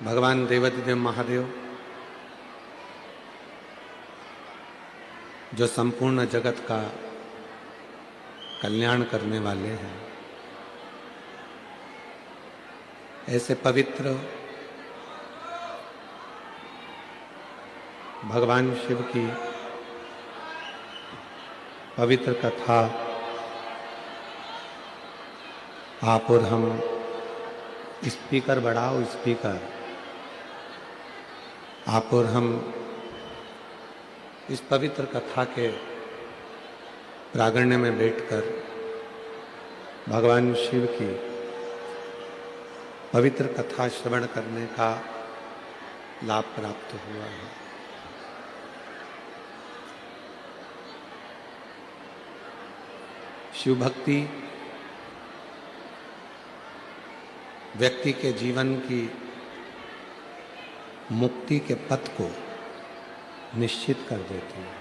भगवान देवाधिदेव महादेव जो संपूर्ण जगत का कल्याण करने वाले हैं, ऐसे पवित्र भगवान शिव की पवित्र कथा आप और हम स्पीकर बढ़ाओ, स्पीकर आप और हम इस पवित्र कथा के प्रांगण में बैठकर भगवान शिव की पवित्र कथा श्रवण करने का लाभ प्राप्त हुआ है। शिव भक्ति व्यक्ति के जीवन की मुक्ति के पथ को निश्चित कर देती है।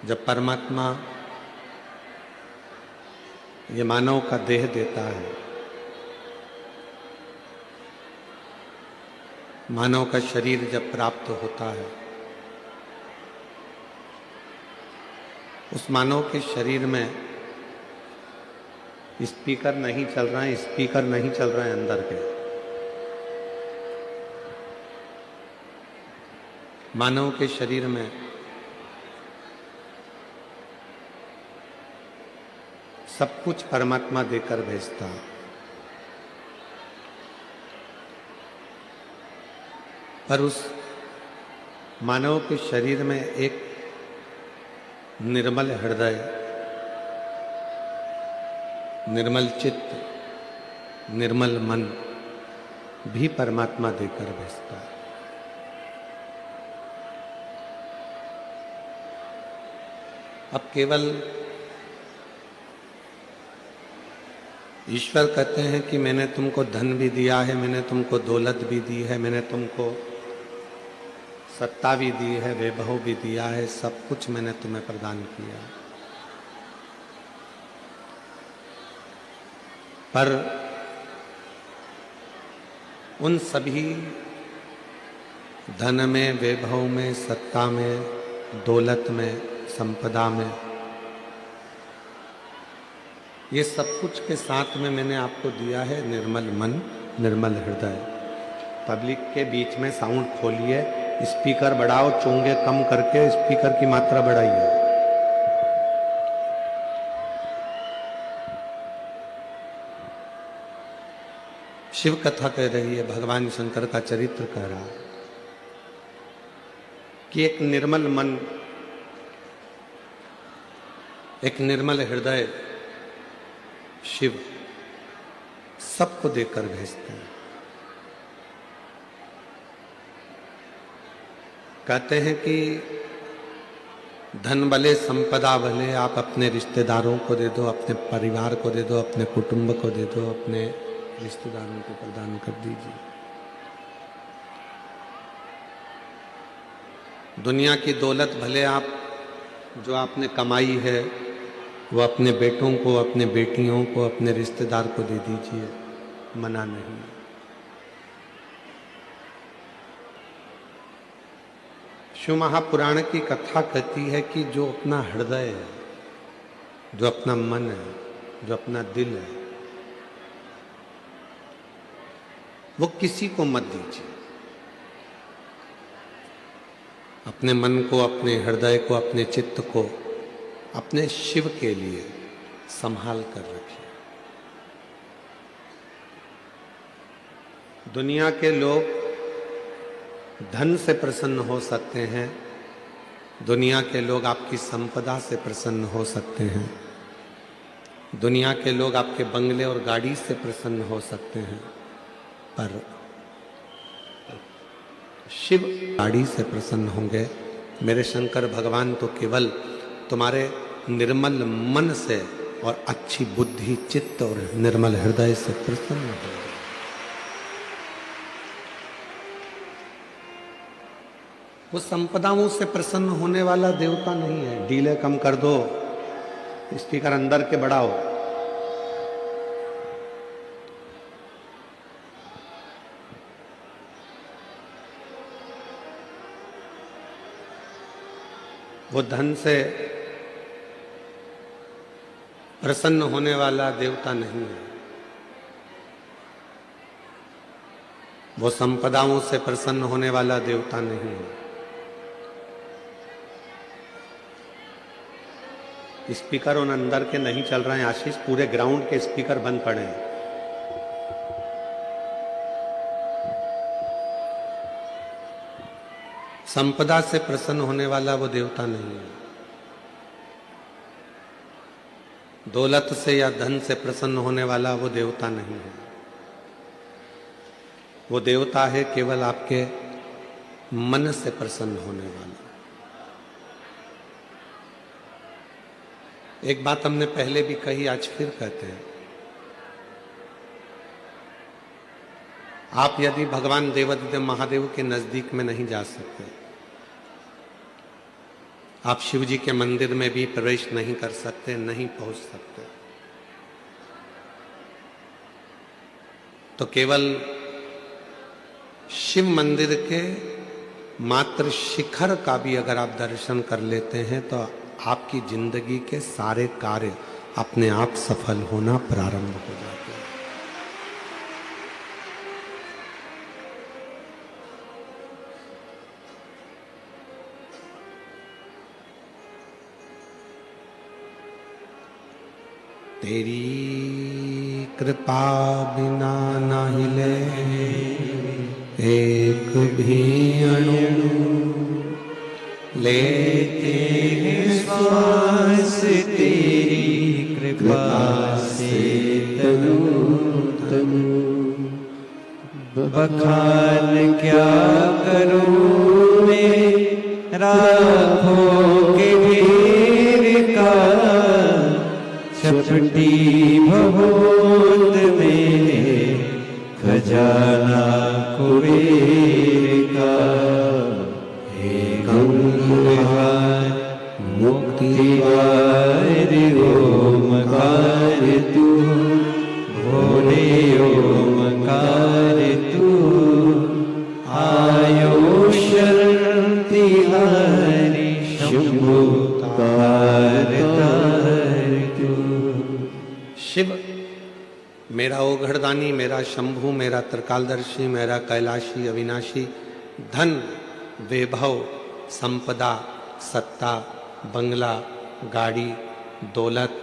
जब परमात्मा ये मानव का देह देता है, मानव का शरीर जब प्राप्त होता है, उस मानव के शरीर में स्पीकर नहीं चल रहा है, स्पीकर नहीं चल रहा है अंदर के। मानव के शरीर में सब कुछ परमात्मा देकर भेजता है, पर उस मानव के शरीर में एक निर्मल हृदय, निर्मल चित्त, निर्मल मन भी परमात्मा देकर भेजता है। अब केवल ईश्वर कहते हैं कि मैंने तुमको धन भी दिया है, मैंने तुमको दौलत भी दी है, मैंने तुमको सत्ता भी दी है, वैभव भी दिया है, सब कुछ मैंने तुम्हें प्रदान किया। पर उन सभी धन में, वैभव में, सत्ता में, दौलत में, संपदा में, ये सब कुछ के साथ में मैंने आपको दिया है निर्मल मन, निर्मल हृदय। पब्लिक के बीच में साउंड खोलिए, स्पीकर बढ़ाओ, चोंगे कम करके स्पीकर की मात्रा बढ़ाइए। शिव कथा कह रही है, भगवान शंकर का चरित्र कह रहा है कि एक निर्मल मन, एक निर्मल हृदय शिव सबको देकर भेजते हैं। कहते हैं कि धन भले, संपदा भले, आप अपने रिश्तेदारों को दे दो, अपने परिवार को दे दो, अपने कुटुंब को दे दो, अपने रिश्तेदारों को प्रदान कर दीजिए। दुनिया की दौलत भले आप जो आपने कमाई है वो अपने बेटों को, अपने बेटियों को, अपने रिश्तेदार को दे दीजिए, मना नहीं। शिव महापुराण की कथा कहती है कि जो अपना हृदय है, जो अपना मन है, जो अपना दिल है, वो किसी को मत दीजिए। अपने मन को, अपने हृदय को, अपने चित्त को अपने शिव के लिए संभाल कर रखिए। दुनिया के लोग धन से प्रसन्न हो सकते हैं, दुनिया के लोग आपकी संपदा से प्रसन्न हो सकते हैं, दुनिया के लोग आपके बंगले और गाड़ी से प्रसन्न हो सकते हैं, पर शिव गाड़ी से प्रसन्न होंगे। मेरे शंकर भगवान तो केवल तुम्हारे निर्मल मन से और अच्छी बुद्धि, चित्त और निर्मल हृदय से प्रसन्न होंगे। वो संपदाओं से प्रसन्न होने वाला देवता नहीं है। डीले कम कर दो, स्पीकर अंदर के बढ़ाओ, वो धन से प्रसन्न होने वाला देवता नहीं है। वो संपदाओं से प्रसन्न होने वाला देवता नहीं है। स्पीकर उन अंदर के नहीं चल रहे हैं आशीष, पूरे ग्राउंड के स्पीकर बंद पड़े हैं। संपदा से प्रसन्न होने वाला वो देवता नहीं है। दौलत से या धन से प्रसन्न होने वाला वो देवता नहीं है। वो देवता है केवल आपके मन से प्रसन्न होने वाला। एक बात हमने पहले भी कही, आज फिर कहते हैं, आप यदि भगवान देवादिदेव महादेव के नजदीक में नहीं जा सकते, आप शिव जी के मंदिर में भी प्रवेश नहीं कर सकते, नहीं पहुंच सकते, तो केवल शिव मंदिर के मात्र शिखर का भी अगर आप दर्शन कर लेते हैं तो आपकी जिंदगी के सारे कार्य अपने आप सफल होना प्रारंभ हो जाते हैं। तेरी कृपा बिना ना हिले एक भी अणु, लेते हैं श्वास तेरी कृपा से तनु तनु। बखान क्या करूं मैं राखों के ढेर का, चपटी भगोद में खजाना कुबेर का। गंगार मुक्तिवार ओमकार तू, भोले ओमकार तू, आयो शरण तिहारी शंभु तार तार तू। शिव मेरा ओघड़दानी, मेरा शंभु, मेरा त्रिकालदर्शी, मेरा कैलाशी अविनाशी, धन वैभव संपदा सत्ता बंगला गाड़ी दौलत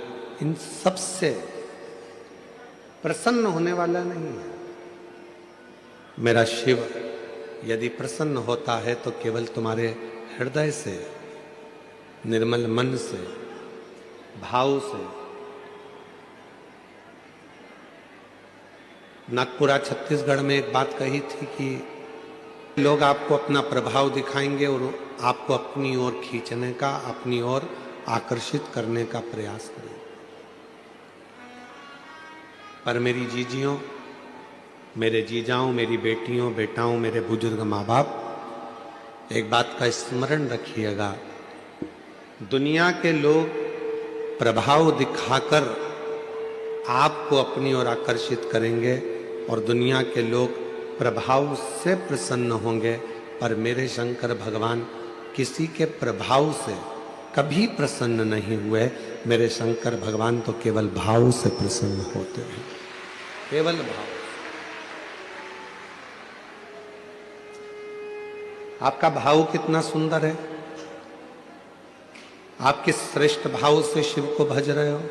इन सब से प्रसन्न होने वाला नहीं है। मेरा शिव यदि प्रसन्न होता है तो केवल तुम्हारे हृदय से, निर्मल मन से, भाव से। नागपुरा छत्तीसगढ़ में एक बात कही थी कि लोग आपको अपना प्रभाव दिखाएंगे और आपको अपनी ओर खींचने का, अपनी ओर आकर्षित करने का प्रयास करेंगे। पर मेरी जीजियों, मेरे जीजाओं, मेरी बेटियों बेटाओं, मेरे बुजुर्ग माँ बाप, एक बात का स्मरण रखिएगा, दुनिया के लोग प्रभाव दिखाकर आपको अपनी ओर आकर्षित करेंगे और दुनिया के लोग प्रभाव से प्रसन्न होंगे, पर मेरे शंकर भगवान किसी के प्रभाव से कभी प्रसन्न नहीं हुए। मेरे शंकर भगवान तो केवल भाव से प्रसन्न होते हैं, केवल भाव। आपका भाव कितना सुंदर है, आप किस श्रेष्ठ भाव से शिव को भज रहे हो।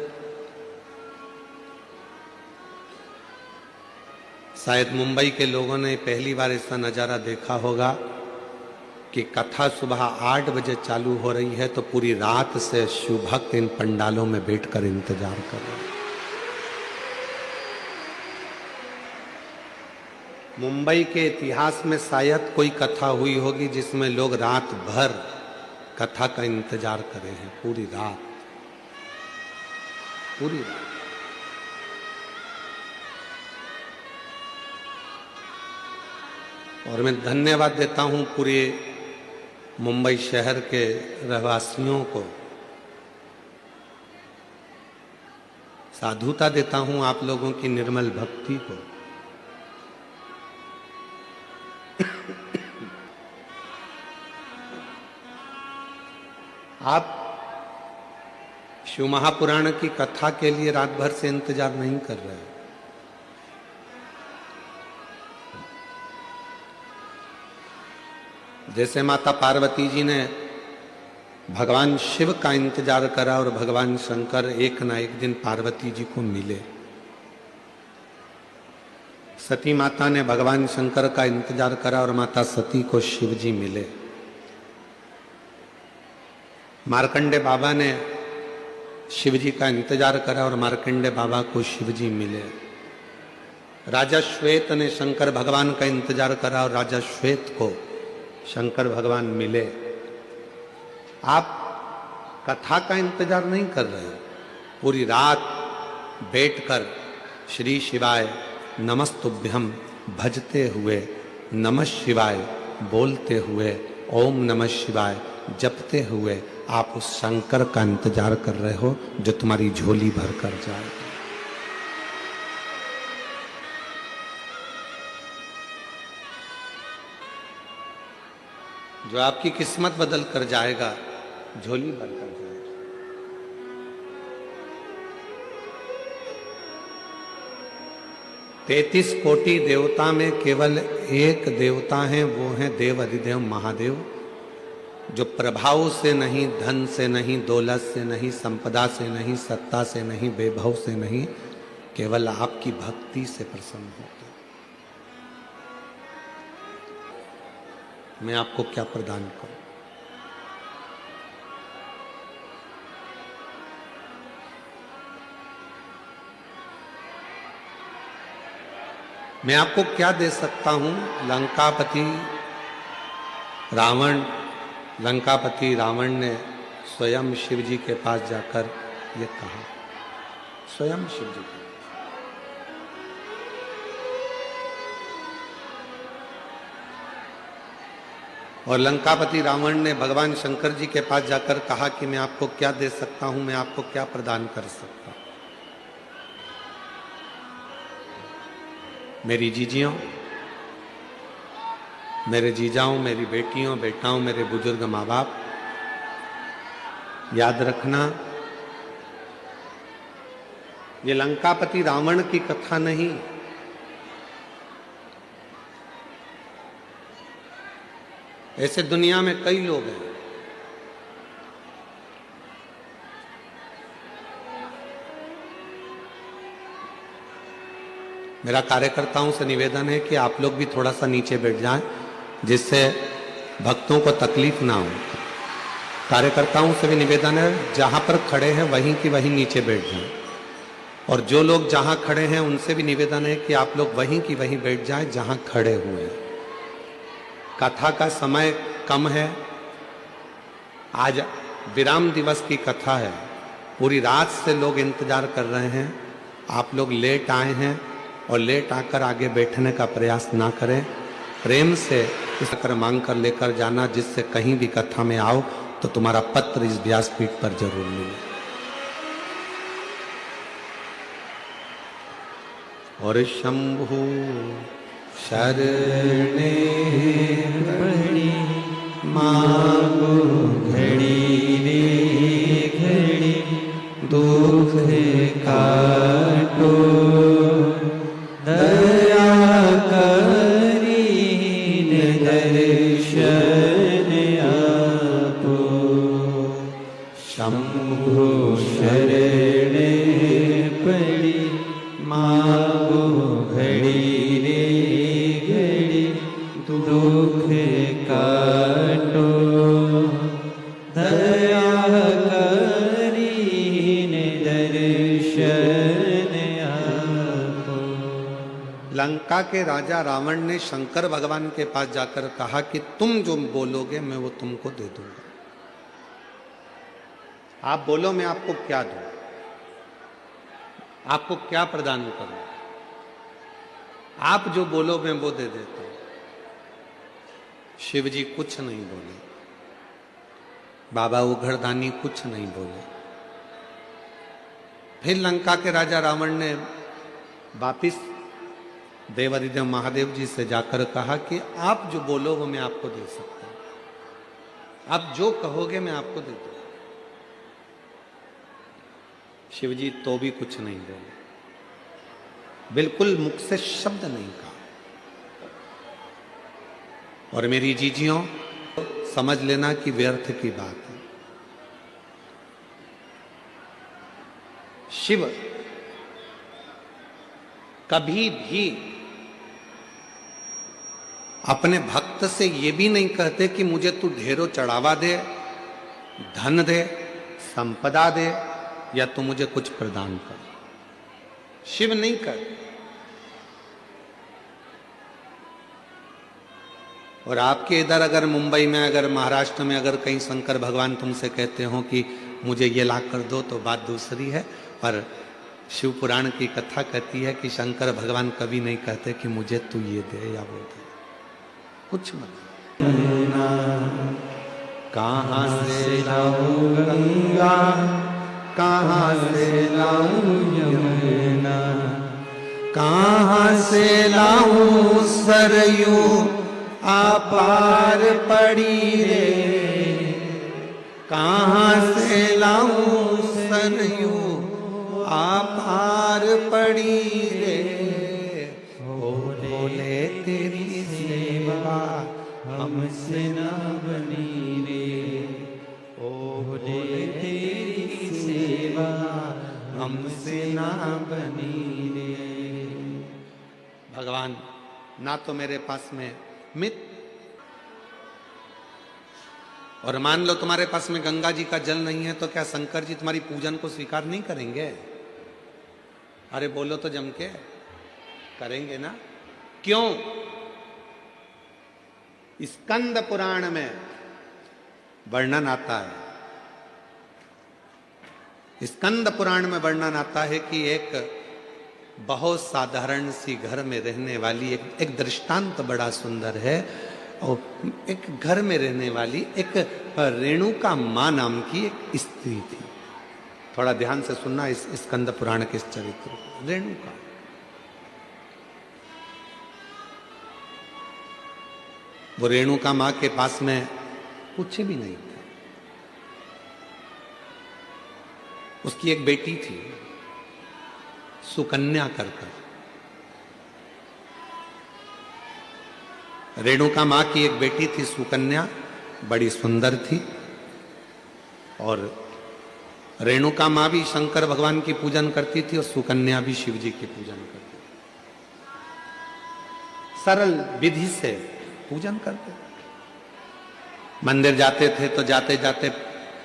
शायद मुंबई के लोगों ने पहली बार ऐसा नज़ारा देखा होगा कि कथा सुबह 8 बजे चालू हो रही है तो पूरी रात से शिव भक्त इन पंडालों में बैठकर इंतजार कर रहे हैं। मुंबई के इतिहास में शायद कोई कथा हुई होगी जिसमें लोग रात भर कथा का इंतजार कर रहे हैं, पूरी रात, पूरी रात। और मैं धन्यवाद देता हूं पूरे मुंबई शहर के रहवासियों को, साधुता देता हूं आप लोगों की निर्मल भक्ति को। आप शिव महापुराण की कथा के लिए रात भर से इंतजार नहीं कर रहे हैं। जैसे माता पार्वती जी ने भगवान शिव का इंतजार करा और भगवान शंकर एक ना एक दिन पार्वती जी को मिले, सती माता ने भगवान शंकर का इंतजार करा और माता सती को शिव जी मिले। मार्कंडे बाबा ने शिव जी का इंतजार करा और मार्कंडे बाबा को शिव जी मिले। राजा श्वेत ने शंकर भगवान का इंतजार करा और राजा श्वेत को शंकर भगवान मिले। आप कथा का इंतजार नहीं कर रहे हो, पूरी रात बैठकर श्री शिवाय नमस्तुभ्यम भजते हुए, नमः शिवाय बोलते हुए, ओम नमः शिवाय जपते हुए आप उस शंकर का इंतजार कर रहे हो जो तुम्हारी झोली भर कर जाए। जो आपकी किस्मत बदल कर जाएगा, झोली भर कर जाएगा। 33 कोटि देवता में केवल एक देवता है, वो है देव अधिदेव महादेव, जो प्रभाव से नहीं, धन से नहीं, दौलत से नहीं, संपदा से नहीं, सत्ता से नहीं, वैभव से नहीं, केवल आपकी भक्ति से प्रसन्न होते। मैं आपको क्या प्रदान करूं? मैं आपको क्या दे सकता हूं? लंकापति रावण ने स्वयं शिव जी के पास जाकर ये कहा, स्वयं शिव जी के। और लंकापति रावण ने भगवान शंकर जी के पास जाकर कहा कि मैं आपको क्या दे सकता हूं, मैं आपको क्या प्रदान कर सकता हूं। मेरी जीजियों, मेरे जीजाओं, मेरी बेटियों, बेटाओं, मेरे बुजुर्ग माँ बाप, याद रखना, ये लंकापति रावण की कथा नहीं, ऐसे दुनिया में कई लोग हैं। मेरा कार्यकर्ताओं से निवेदन है कि आप लोग भी थोड़ा सा नीचे बैठ जाएं, जिससे भक्तों को तकलीफ ना हो। कार्यकर्ताओं से भी निवेदन है, जहां पर खड़े हैं वहीं की वहीं नीचे बैठ जाएं। और जो लोग जहां खड़े हैं उनसे भी निवेदन है कि आप लोग वहीं की वहीं बैठ जाएं जहां खड़े हुए हैं। कथा का समय कम है, आज विराम दिवस की कथा है, पूरी रात से लोग इंतजार कर रहे हैं। आप लोग लेट आए हैं और लेट आकर आगे बैठने का प्रयास ना करें। प्रेम से इस कर मांग कर लेकर जाना, जिससे कहीं भी कथा में आओ तो तुम्हारा पत्र इस व्यासपीठ पर जरूर मिले। और शंभु शरणे पड़ी मांगो घड़ी रे घड़ी, दुख काटो दया करी दर्शन आपो। शंभु शरणे पड़ी मांगो घड़ी रे घड़ी, दुख काटो दया करी दर्शन आपो। लंका के राजा रावण ने शंकर भगवान के पास जाकर कहा कि तुम जो बोलोगे मैं वो तुमको दे दूंगा। आप बोलो, मैं आपको क्या दूं, आपको क्या प्रदान करूं? आप जो बोलो मैं वो दे देता हूं। शिव जी कुछ नहीं बोले, बाबा उघड़दानी कुछ नहीं बोले। फिर लंका के राजा रावण ने वापिस देवाधिदेव महादेव जी से जाकर कहा कि आप जो बोलो वो मैं आपको दे सकता हूं, आप जो कहोगे मैं आपको दे दूंगा। शिव जी तो भी कुछ नहीं बोले, बिल्कुल मुख से शब्द नहीं कहा। और मेरी जीजियों, समझ लेना कि व्यर्थ की बात है। शिव कभी भी अपने भक्त से ये भी नहीं कहते कि मुझे तू ढेरों चढ़ावा दे, धन दे, संपदा दे, या तू मुझे कुछ प्रदान कर। शिव नहीं करते। और आपके इधर अगर मुंबई में, अगर महाराष्ट्र में, अगर कहीं शंकर भगवान तुमसे कहते हो कि मुझे ये ला कर दो, तो बात दूसरी है। पर शिव पुराण की कथा कहती है कि शंकर भगवान कभी नहीं कहते कि मुझे तू ये दे या वो दे, कुछ मत। कहाँ से लाऊं गंगा, कहाँ से लाऊं यमुना, कहाँ से लाऊं सरयू, अपार पड़ी रे। कहाँ से लाऊं सरयू, अपार पड़ी रे। ओ भोले तेरी सेवा हमसे ना बनी रे। ओ भोले तेरी सेवा हमसे ना बनी रे। भगवान, ना तो मेरे पास में मित, और मान लो तुम्हारे पास में गंगा जी का जल नहीं है, तो क्या शंकर जी तुम्हारी पूजन को स्वीकार नहीं करेंगे? अरे बोलो तो जम के, करेंगे ना? क्यों? स्कंद पुराण में वर्णन आता है, स्कंद पुराण में वर्णन आता है कि एक बहुत साधारण सी घर में रहने वाली एक दृष्टांत बड़ा सुंदर है। और एक घर में रहने वाली एक रेणुका मां नाम की एक स्त्री थी। थोड़ा ध्यान से सुनना इस स्कंद पुराण के इस चरित्र को। रेणुका, वो रेणुका मां के पास में कुछ भी नहीं था। उसकी एक बेटी थी, सुकन्या कर। रेणुका मां की एक बेटी थी सुकन्या, बड़ी सुंदर थी। और रेणुका मां भी शंकर भगवान की पूजन करती थी और सुकन्या भी शिव जी की पूजन करती थी। सरल विधि से पूजन करते थे। मंदिर जाते थे तो जाते जाते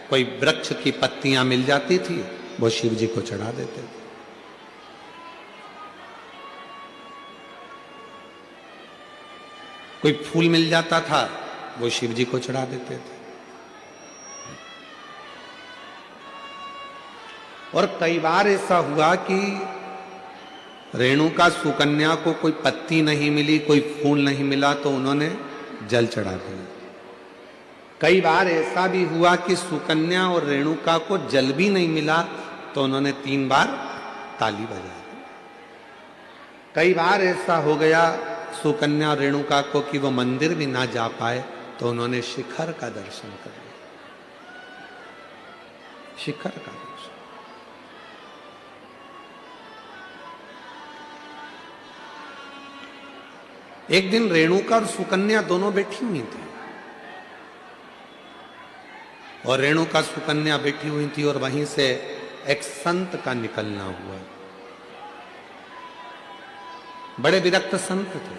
कोई वृक्ष की पत्तियां मिल जाती थी, वो शिव जी को चढ़ा देते थे। कोई फूल मिल जाता था, वो शिव जी को चढ़ा देते थे। और कई बार ऐसा हुआ कि रेणुका सुकन्या को कोई पत्ती नहीं मिली, कोई फूल नहीं मिला, तो उन्होंने जल चढ़ा दिया। कई बार ऐसा भी हुआ कि सुकन्या और रेणुका को जल भी नहीं मिला, तो उन्होंने 3 बार ताली बजा दी। कई बार ऐसा हो गया सुकन्या और रेणुका को कि वो मंदिर भी ना जा पाए, तो उन्होंने शिखर का दर्शन कर लिया। शिखर का दर्शन। एक दिन रेणुका और सुकन्या दोनों बैठी हुई थी, और रेणुका सुकन्या बैठी हुई थी, और वहीं से एक संत का निकलना हुआ। बड़े विरक्त संत थे।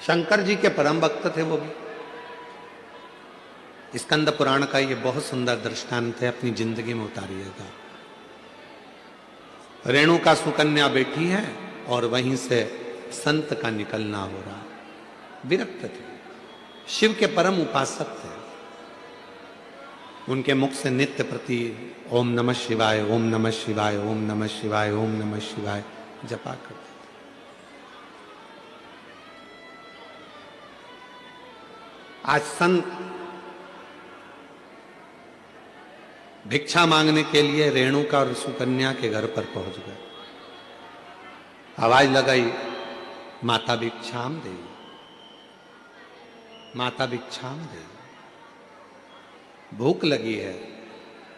शंकर जी के परम भक्त थे वो भी। स्कंद पुराण का ये बहुत सुंदर दृष्टांत है, अपनी जिंदगी में उतारिएगा। रेणुका सुकन्या बैठी है और वहीं से संत का निकलना हो रहा। विरक्त थे, शिव के परम उपासक थे। उनके मुख से नित्य प्रति ओम नमः शिवाय, ओम नमः शिवाय, ओम नमः शिवाय, ओम नमः शिवाय जपा करते थे। आज संत भिक्षा मांगने के लिए रेणुका और सुकन्या के घर पर पहुंच गए। आवाज लगाई, माता भिक्षाम देवी, माता भिक्षाम देवी। भूख लगी है,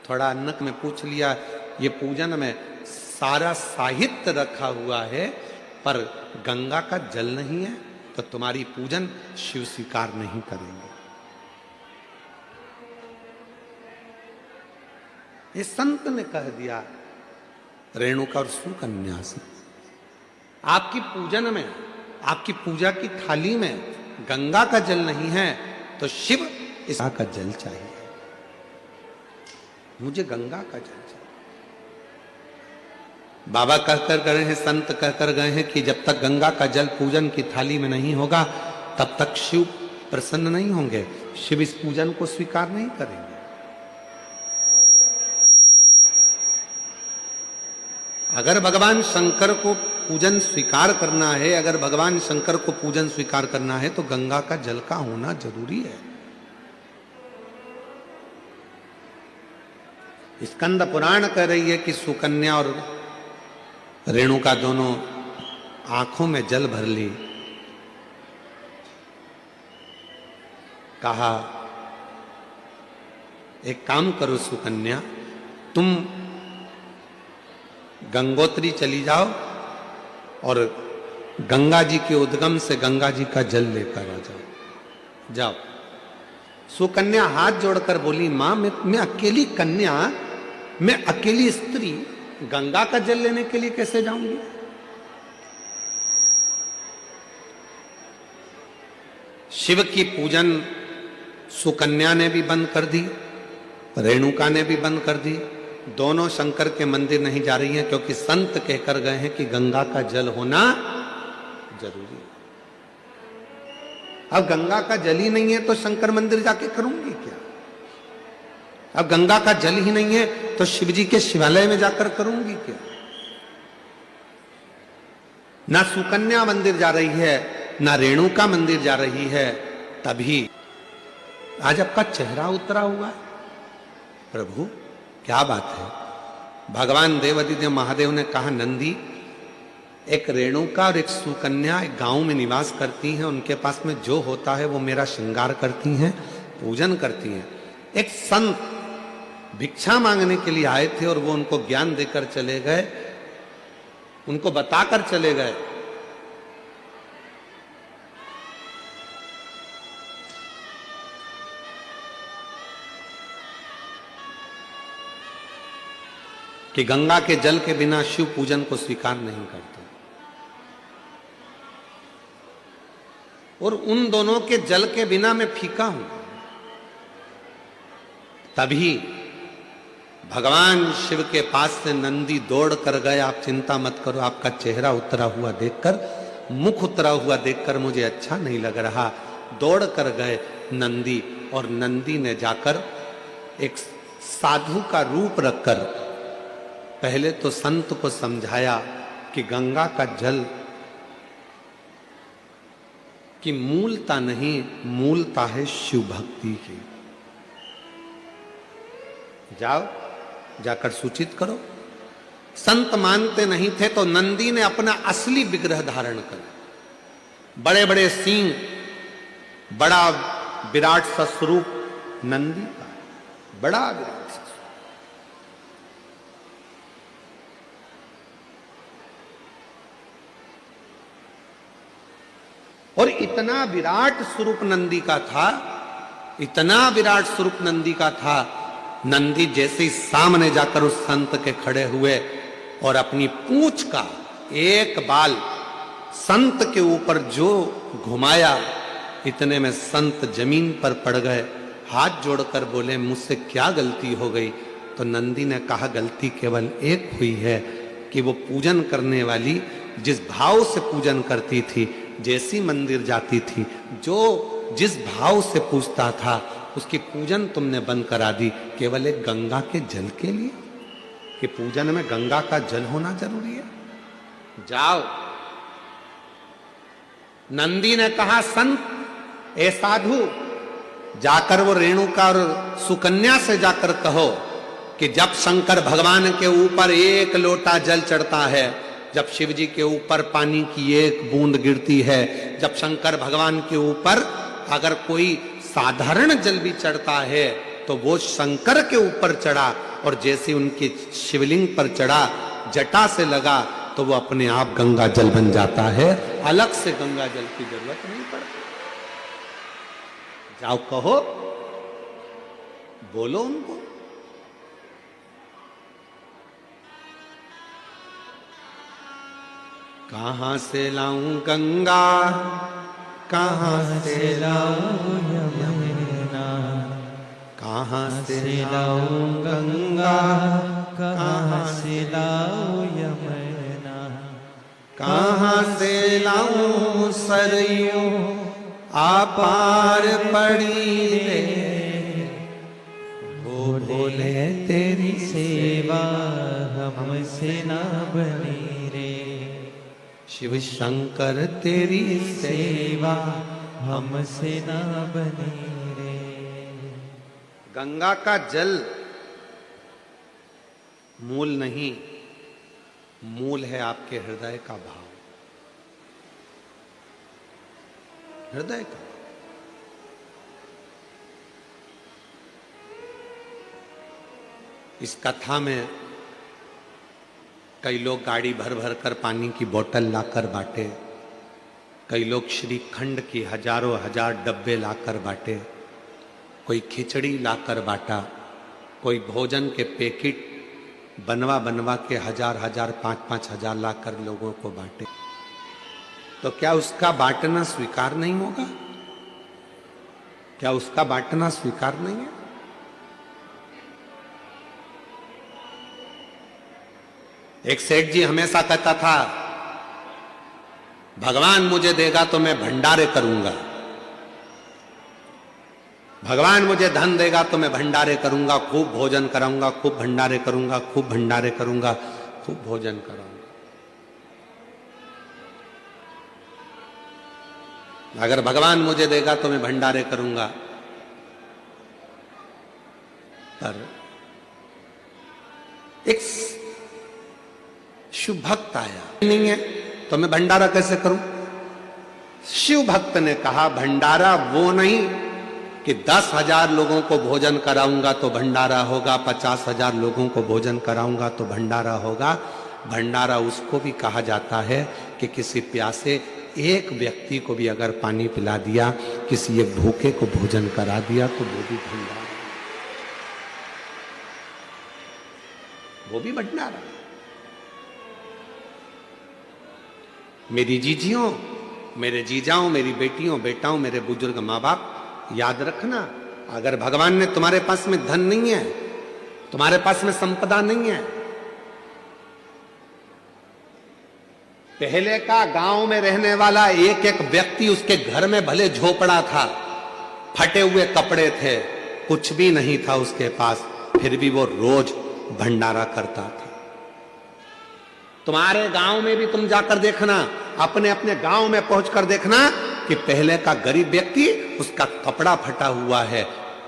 थोड़ा अन्न में पूछ लिया। ये पूजन में सारा साहित्य रखा हुआ है, पर गंगा का जल नहीं है, तो तुम्हारी पूजन शिव स्वीकार नहीं करेंगे। ये संत ने कह दिया रेणुका और सुकन्या से, आपकी पूजन में, आपकी पूजा की थाली में गंगा का जल नहीं है, तो शिव इसका का जल चाहिए, मुझे गंगा का जल चाहिए। बाबा कहकर गए हैं, संत कहकर गए हैं कि जब तक गंगा का जल पूजन की थाली में नहीं होगा, तब तक शिव प्रसन्न नहीं होंगे, शिव इस पूजन को स्वीकार नहीं करेंगे। अगर भगवान शंकर को पूजन स्वीकार करना है, अगर भगवान शंकर को पूजन स्वीकार करना है, तो गंगा का जल का होना जरूरी है। स्कंद पुराण कह रही है कि सुकन्या और रेणुका दोनों आंखों में जल भर ली। कहा एक काम करो सुकन्या, तुम गंगोत्री चली जाओ और गंगा जी के उद्गम से गंगा जी का जल लेकर आ जाओ। जाओ। सुकन्या हाथ जोड़कर बोली, मां मैं अकेली कन्या, मैं अकेली स्त्री गंगा का जल लेने के लिए कैसे जाऊंगी? शिव की पूजन सुकन्या ने भी बंद कर दी, रेणुका ने भी बंद कर दी। दोनों शंकर के मंदिर नहीं जा रही हैं, क्योंकि संत कहकर गए हैं कि गंगा का जल होना जरूरी है। अब गंगा का जल ही नहीं है तो शंकर मंदिर जाके करूंगी क्या? अब गंगा का जल ही नहीं है तो शिव जी के शिवालय में जाकर करूंगी क्या? ना सुकन्या मंदिर जा रही है, ना रेणुका मंदिर जा रही है। तभी आज आपका चेहरा उतरा हुआ है। प्रभु क्या बात है? भगवान देवादिदेव महादेव ने कहा, नंदी, एक रेणुका और एक सुकन्या एक गांव में निवास करती हैं, उनके पास में जो होता है वो मेरा श्रृंगार करती हैं, पूजन करती हैं। एक संत भिक्षा मांगने के लिए आए थे और वो उनको ज्ञान देकर चले गए, उनको बताकर चले गए कि गंगा के जल के बिना शिव पूजन को स्वीकार नहीं करते। और उन दोनों के जल के बिना मैं फीका हूं। तभी भगवान शिव के पास से नंदी दौड़ कर गए। आप चिंता मत करो, आपका चेहरा उतरा हुआ देखकर, मुख उतरा हुआ देखकर मुझे अच्छा नहीं लग रहा। दौड़ कर गए नंदी, और नंदी ने जाकर एक साधु का रूप रखकर पहले तो संत को समझाया कि गंगा का जल की मूलता नहीं, मूलता है शिव भक्ति की। जाओ, जाकर सूचित करो। संत मानते नहीं थे तो नंदी ने अपना असली विग्रह धारण कर, बड़े बड़े सींग, बड़ा विराट सा स्वरूप नंदी का, बड़ा विराट सा। और इतना विराट स्वरूप नंदी का था, इतना विराट स्वरूप नंदी का था। नंदी जैसे ही सामने जाकर उस संत के खड़े हुए और अपनी पूंछ का एक बाल संत के ऊपर जो घुमाया, इतने में संत जमीन पर पड़ गए। हाथ जोड़कर बोले, मुझसे क्या गलती हो गई? तो नंदी ने कहा, गलती केवल एक हुई है कि वो पूजन करने वाली जिस भाव से पूजन करती थी, जैसी मंदिर जाती थी, जो जिस भाव से पूजता था, उसकी पूजन तुमने बंद करा दी, केवल एक गंगा के जल के लिए, कि पूजन में गंगा का जल होना जरूरी है। जाओ। नंदी ने कहा, संत, ए साधु, जाकर वो रेणुका और सुकन्या से जाकर कहो कि जब शंकर भगवान के ऊपर एक लोटा जल चढ़ता है, जब शिव जी के ऊपर पानी की एक बूंद गिरती है, जब शंकर भगवान के ऊपर अगर कोई साधारण जल भी चढ़ता है तो वो शंकर के ऊपर चढ़ा और जैसे उनके शिवलिंग पर चढ़ा, जटा से लगा, तो वो अपने आप गंगा जल बन जाता है। अलग से गंगा जल की जरूरत नहीं पड़ती। जाओ कहो, बोलो उनको। कहां से लाऊं गंगा, कहां से लाऊं यमुना, कहां से से लाऊं गंगा, कहाँ से लाऊं यमुना, कहां से लाऊं सरयू आपार पड़ी रे। वो बोले तेरी सेवा हमसे ना बनी रे, शिव शंकर तेरी सेवा हमसे ना बनी रे। गंगा का जल मूल नहीं, मूल है आपके हृदय का भाव, हृदय का। इस कथा में कई लोग गाड़ी भर भर कर पानी की बोतल लाकर बांटे, कई लोग श्रीखंड की हजारों हजार डब्बे लाकर बांटे, कोई खिचड़ी लाकर बांटा, कोई भोजन के पैकेट बनवा बनवा के हजार हजार 5-5 हजार लाकर लोगों को बांटे। तो क्या उसका बांटना स्वीकार नहीं होगा? क्या उसका बांटना स्वीकार नहीं है? एक सेठ जी हमेशा कहता था, भगवान मुझे देगा तो मैं भंडारे करूंगा, भगवान मुझे धन देगा तो मैं भंडारे करूंगा, खूब भोजन कराऊंगा, खूब भंडारे करूंगा, खूब भंडारे करूंगा, खूब भोजन कराऊंगा। अगर भगवान मुझे देगा तो मैं भंडारे करूंगा। पर एक शिव भक्त आया, नहीं है तो मैं भंडारा कैसे करूं? शिव भक्त ने कहा, भंडारा वो नहीं कि 10,000 लोगों को भोजन कराऊंगा तो भंडारा होगा, 50,000 लोगों को भोजन कराऊंगा तो भंडारा होगा। भंडारा उसको भी कहा जाता है कि किसी प्यासे एक व्यक्ति को भी अगर पानी पिला दिया, किसी एक भूखे को भोजन करा दिया, तो वो भी भंडारा, वो भी भंडारा। मेरी जीजियों, मेरे जीजाओं, मेरी बेटियों, बेटाओं, मेरे बुजुर्ग माँ बाप, याद रखना, अगर भगवान ने तुम्हारे पास में धन नहीं है, तुम्हारे पास में संपदा नहीं है, पहले का गांव में रहने वाला एक एक व्यक्ति, उसके घर में भले झोपड़ा था, फटे हुए कपड़े थे, कुछ भी नहीं था उसके पास, फिर भी वो रोज भंडारा करता था। तुम्हारे गांव में भी तुम जाकर देखना, अपने अपने गांव में पहुंचकर देखना कि पहले का गरीब व्यक्ति, उसका कपड़ा फटा हुआ है,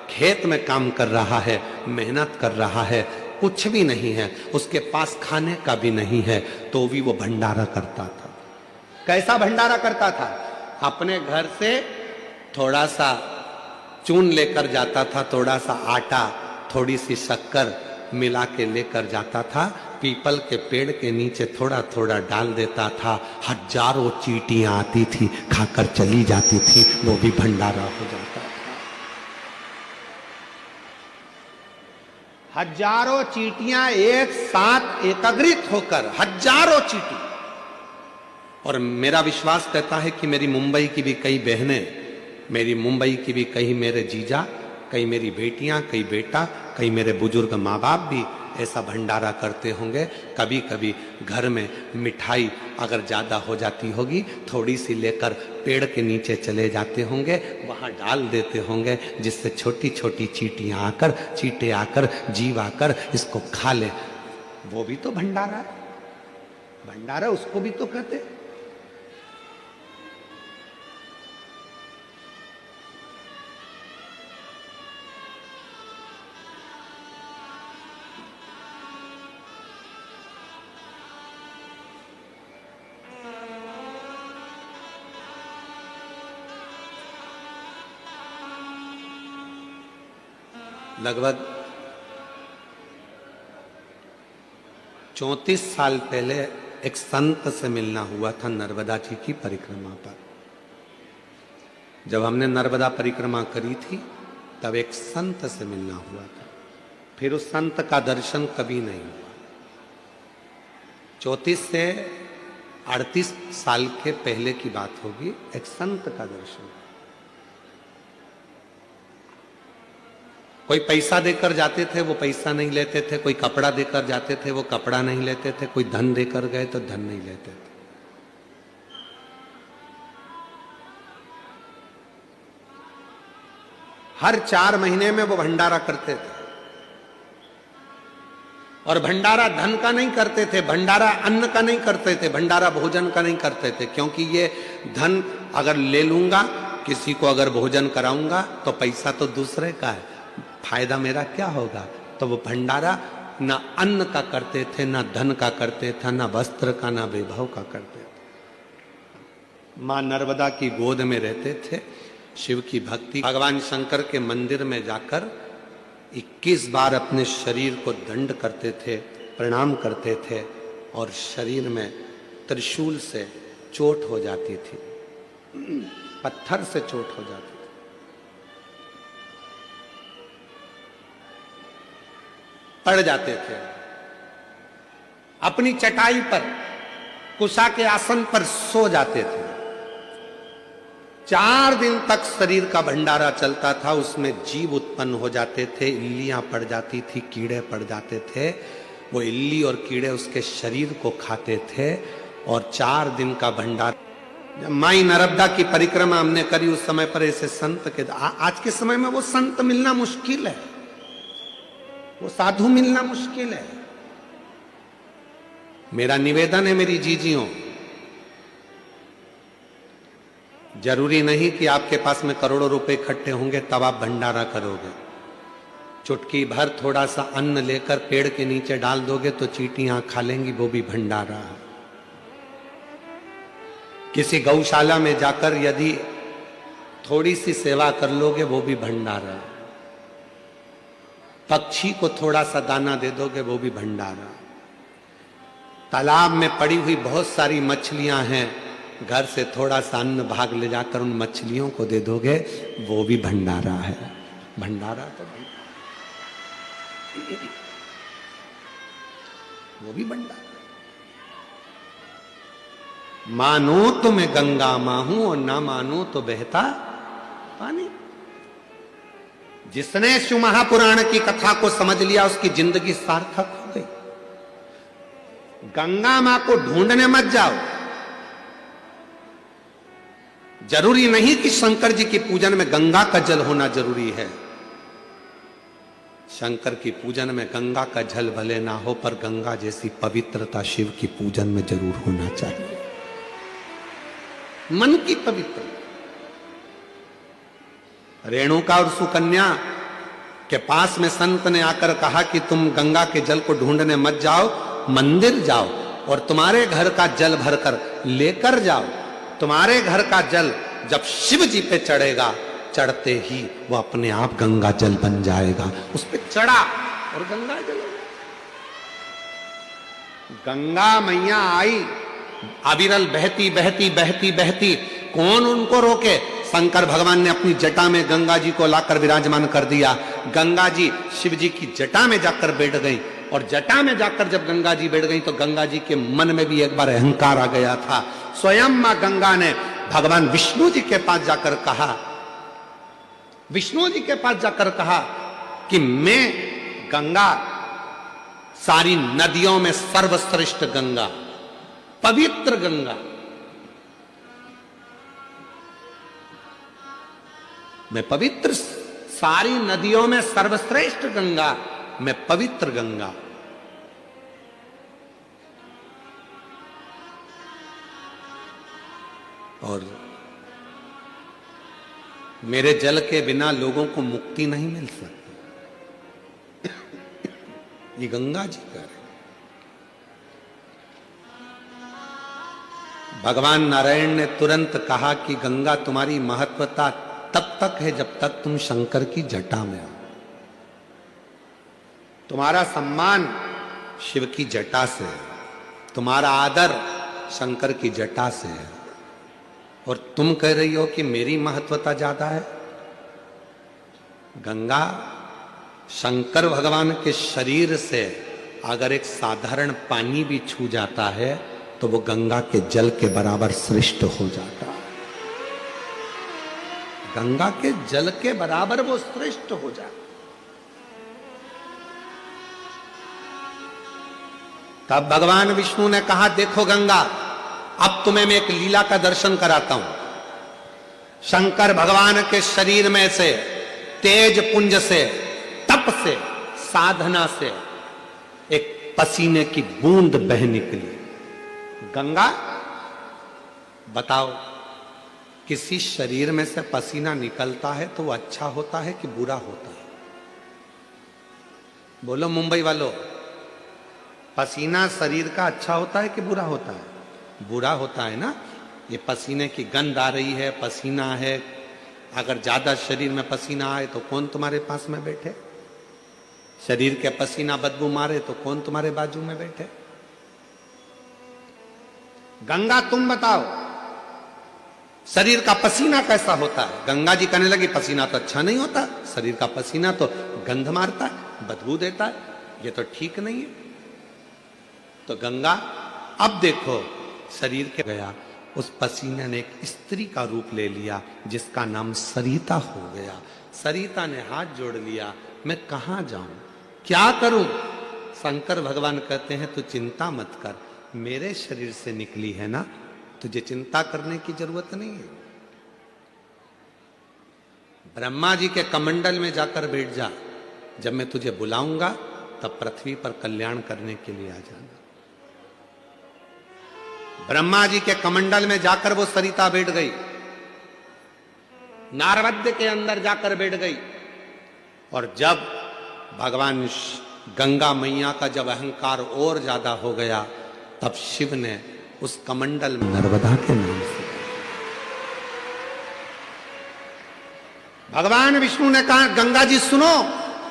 खेत में काम कर रहा है, मेहनत कर रहा है, कुछ भी नहीं है, उसके पास खाने का भी नहीं है, तो भी वो भंडारा करता था। कैसा भंडारा करता था? अपने घर से थोड़ा सा चून लेकर जाता था, थोड़ा सा आटा, थोड़ी सी शक्कर मिला के लेकर जाता था, पीपल के पेड़ के नीचे थोड़ा थोड़ा डाल देता था, हजारों चींटियां आती थी, खाकर चली जाती थी, वो भी भंडारा हो जाता था। हजारों चींटियां एक साथ एकत्रित होकर, हजारों चींटी। और मेरा विश्वास कहता है कि मेरी मुंबई की भी कई बहनें, मेरी मुंबई की भी कई मेरे जीजा, कई मेरी बेटियां, कई बेटा, कई मेरे बुजुर्ग माँ बाप भी ऐसा भंडारा करते होंगे। कभी कभी घर में मिठाई अगर ज़्यादा हो जाती होगी, थोड़ी सी लेकर पेड़ के नीचे चले जाते होंगे, वहाँ डाल देते होंगे, जिससे छोटी छोटी चींटियाँ आकर, चींटे आकर, जीव आकर इसको खा ले। वो भी तो भंडारा है, भंडारा उसको भी तो कहते। लगभग 34 साल पहले एक संत से मिलना हुआ था नर्मदा जी की परिक्रमा पर। जब हमने नर्मदा परिक्रमा करी थी तब एक संत से मिलना हुआ था, फिर उस संत का दर्शन कभी नहीं हुआ। 34 से 38 साल के पहले की बात होगी, एक संत का दर्शन। कोई पैसा देकर जाते थे वो पैसा नहीं लेते थे, कोई कपड़ा देकर जाते थे वो कपड़ा नहीं लेते थे, कोई धन देकर गए तो धन नहीं लेते थे। हर 4 महीने में वो भंडारा करते थे, और भंडारा धन का नहीं करते थे, भंडारा अन्न का नहीं करते थे, भंडारा भोजन का नहीं करते थे, क्योंकि ये धन अगर ले लूंगा, किसी को अगर भोजन कराऊंगा तो पैसा तो दूसरे का है, फायदा मेरा क्या होगा। तो वो भंडारा ना अन्न का करते थे, ना धन का करते थे, ना वस्त्र का, ना वैभव का करते थे। मां नर्मदा की गोद में रहते थे, शिव की भक्ति, भगवान शंकर के मंदिर में जाकर 21 बार अपने शरीर को दंड करते थे, प्रणाम करते थे, और शरीर में त्रिशूल से चोट हो जाती थी, पत्थर से चोट हो जाती थी। पड़ जाते थे, अपनी चटाई पर कुशा के आसन पर सो जाते थे। 4 दिन तक शरीर का भंडारा चलता था, उसमें जीव उत्पन्न हो जाते थे, इल्लियां पड़ जाती थी, कीड़े पड़ जाते थे। वो इल्ली और कीड़े उसके शरीर को खाते थे, और 4 दिन का भंडारा। जब माई नर्मदा की परिक्रमा हमने करी उस समय पर ऐसे संत के आज के समय में वो संत मिलना मुश्किल है, वो साधु मिलना मुश्किल है। मेरा निवेदन है मेरी जीजियों, जरूरी नहीं कि आपके पास में करोड़ों रुपए इकट्ठे होंगे तब आप भंडारा करोगे। चुटकी भर थोड़ा सा अन्न लेकर पेड़ के नीचे डाल दोगे तो चींटियां खा लेंगी, वो भी भंडारा है। किसी गौशाला में जाकर यदि थोड़ी सी सेवा कर लोगे वो भी भंडारा है। पक्षी को थोड़ा सा दाना दे दोगे वो भी भंडारा। तालाब में पड़ी हुई बहुत सारी मछलियां हैं, घर से थोड़ा सा अन्न भाग ले जाकर उन मछलियों को दे दोगे वो भी भंडारा है। भंडारा तो वो भी भंडारा। मानो तो मैं गंगा मां हूं और ना मानो तो बहता पानी। जिसने शिव महापुराण की कथा को समझ लिया उसकी जिंदगी सार्थक हो गई। गंगा मां को ढूंढने मत जाओ। जरूरी नहीं कि शंकर जी की पूजन में गंगा का जल होना जरूरी है। शंकर की पूजन में गंगा का जल भले ना हो, पर गंगा जैसी पवित्रता शिव की पूजन में जरूर होना चाहिए। मन की पवित्रता। रेणुका और सुकन्या के पास में संत ने आकर कहा कि तुम गंगा के जल को ढूंढने मत जाओ, मंदिर जाओ और तुम्हारे घर का जल भरकर लेकर जाओ। तुम्हारे घर का जल जब शिव जी पे चढ़ेगा, चढ़ते ही वो अपने आप गंगा जल बन जाएगा। उस पे चढ़ा और गंगा जल। गंगा मैया आई, अविरल बहती बहती बहती बहती। कौन उनको रोके? शंकर भगवान ने अपनी जटा में गंगा जी को लाकर विराजमान कर दिया। गंगा जी शिव जी की जटा में जाकर बैठ गई, और जटा में जाकर जब गंगा जी बैठ गई तो गंगा जी के मन में भी एक बार अहंकार आ गया था। स्वयं मां गंगा ने भगवान विष्णु जी के पास जाकर कहा, विष्णु जी के पास जाकर कहा कि मैं गंगा, सारी नदियों में सर्वश्रेष्ठ गंगा, पवित्र गंगा, मैं पवित्र, सारी नदियों में सर्वश्रेष्ठ गंगा, मैं पवित्र गंगा। और मेरे जल के बिना लोगों को मुक्ति नहीं मिल सकती। ये गंगा जी का है। भगवान नारायण ने तुरंत कहा कि गंगा तुम्हारी महत्वता तब तक है जब तक तुम शंकर की जटा में हो। तुम्हारा सम्मान शिव की जटा से है, तुम्हारा आदर शंकर की जटा से है, और तुम कह रही हो कि मेरी महत्वता ज्यादा है। गंगा शंकर भगवान के शरीर से अगर एक साधारण पानी भी छू जाता है तो वो गंगा के जल के बराबर श्रेष्ठ हो जाता है। गंगा के जल के बराबर वो श्रेष्ठ हो जाता। तब भगवान विष्णु ने कहा, देखो गंगा, अब तुम्हें मैं एक लीला का दर्शन कराता हूं। शंकर भगवान के शरीर में से तेज पुंज से, तप से, साधना से एक पसीने की बूंद बह निकली। गंगा, बताओ, किसी शरीर में से पसीना निकलता है तो वो अच्छा होता है कि बुरा होता है? बोलो मुंबई वालों, पसीना शरीर का अच्छा होता है कि बुरा होता है? बुरा होता है ना। ये पसीने की गंध आ रही है, पसीना है, अगर ज्यादा शरीर में पसीना आए तो कौन तुम्हारे पास में बैठे? शरीर के पसीना बदबू मारे तो कौन तुम्हारे बाजू में बैठे? गंगा, तुम बताओ, शरीर का पसीना कैसा होता है? गंगा जी कहने लगी, पसीना तो अच्छा नहीं होता, शरीर का पसीना तो गंध मारता है, बदबू देता है, ये तो ठीक नहीं है। तो गंगा, अब देखो, शरीर के गया, उस पसीने ने एक स्त्री का रूप ले लिया जिसका नाम सरिता हो गया। सरिता ने हाथ जोड़ लिया, मैं कहां जाऊं, क्या करूं? शंकर भगवान कहते हैं, तू चिंता मत कर, मेरे शरीर से निकली है ना, तुझे चिंता करने की जरूरत नहीं है। ब्रह्मा जी के कमंडल में जाकर बैठ जा, जब मैं तुझे बुलाऊंगा तब पृथ्वी पर कल्याण करने के लिए आ जाना। ब्रह्मा जी के कमंडल में जाकर वो सरिता बैठ गई, नारवद्य के अंदर जाकर बैठ गई। और जब भगवान गंगा मैया का जब अहंकार और ज्यादा हो गया, तब शिव ने उस कमंडल में नर्मदा के नाम से, भगवान विष्णु ने कहा, गंगा जी सुनो,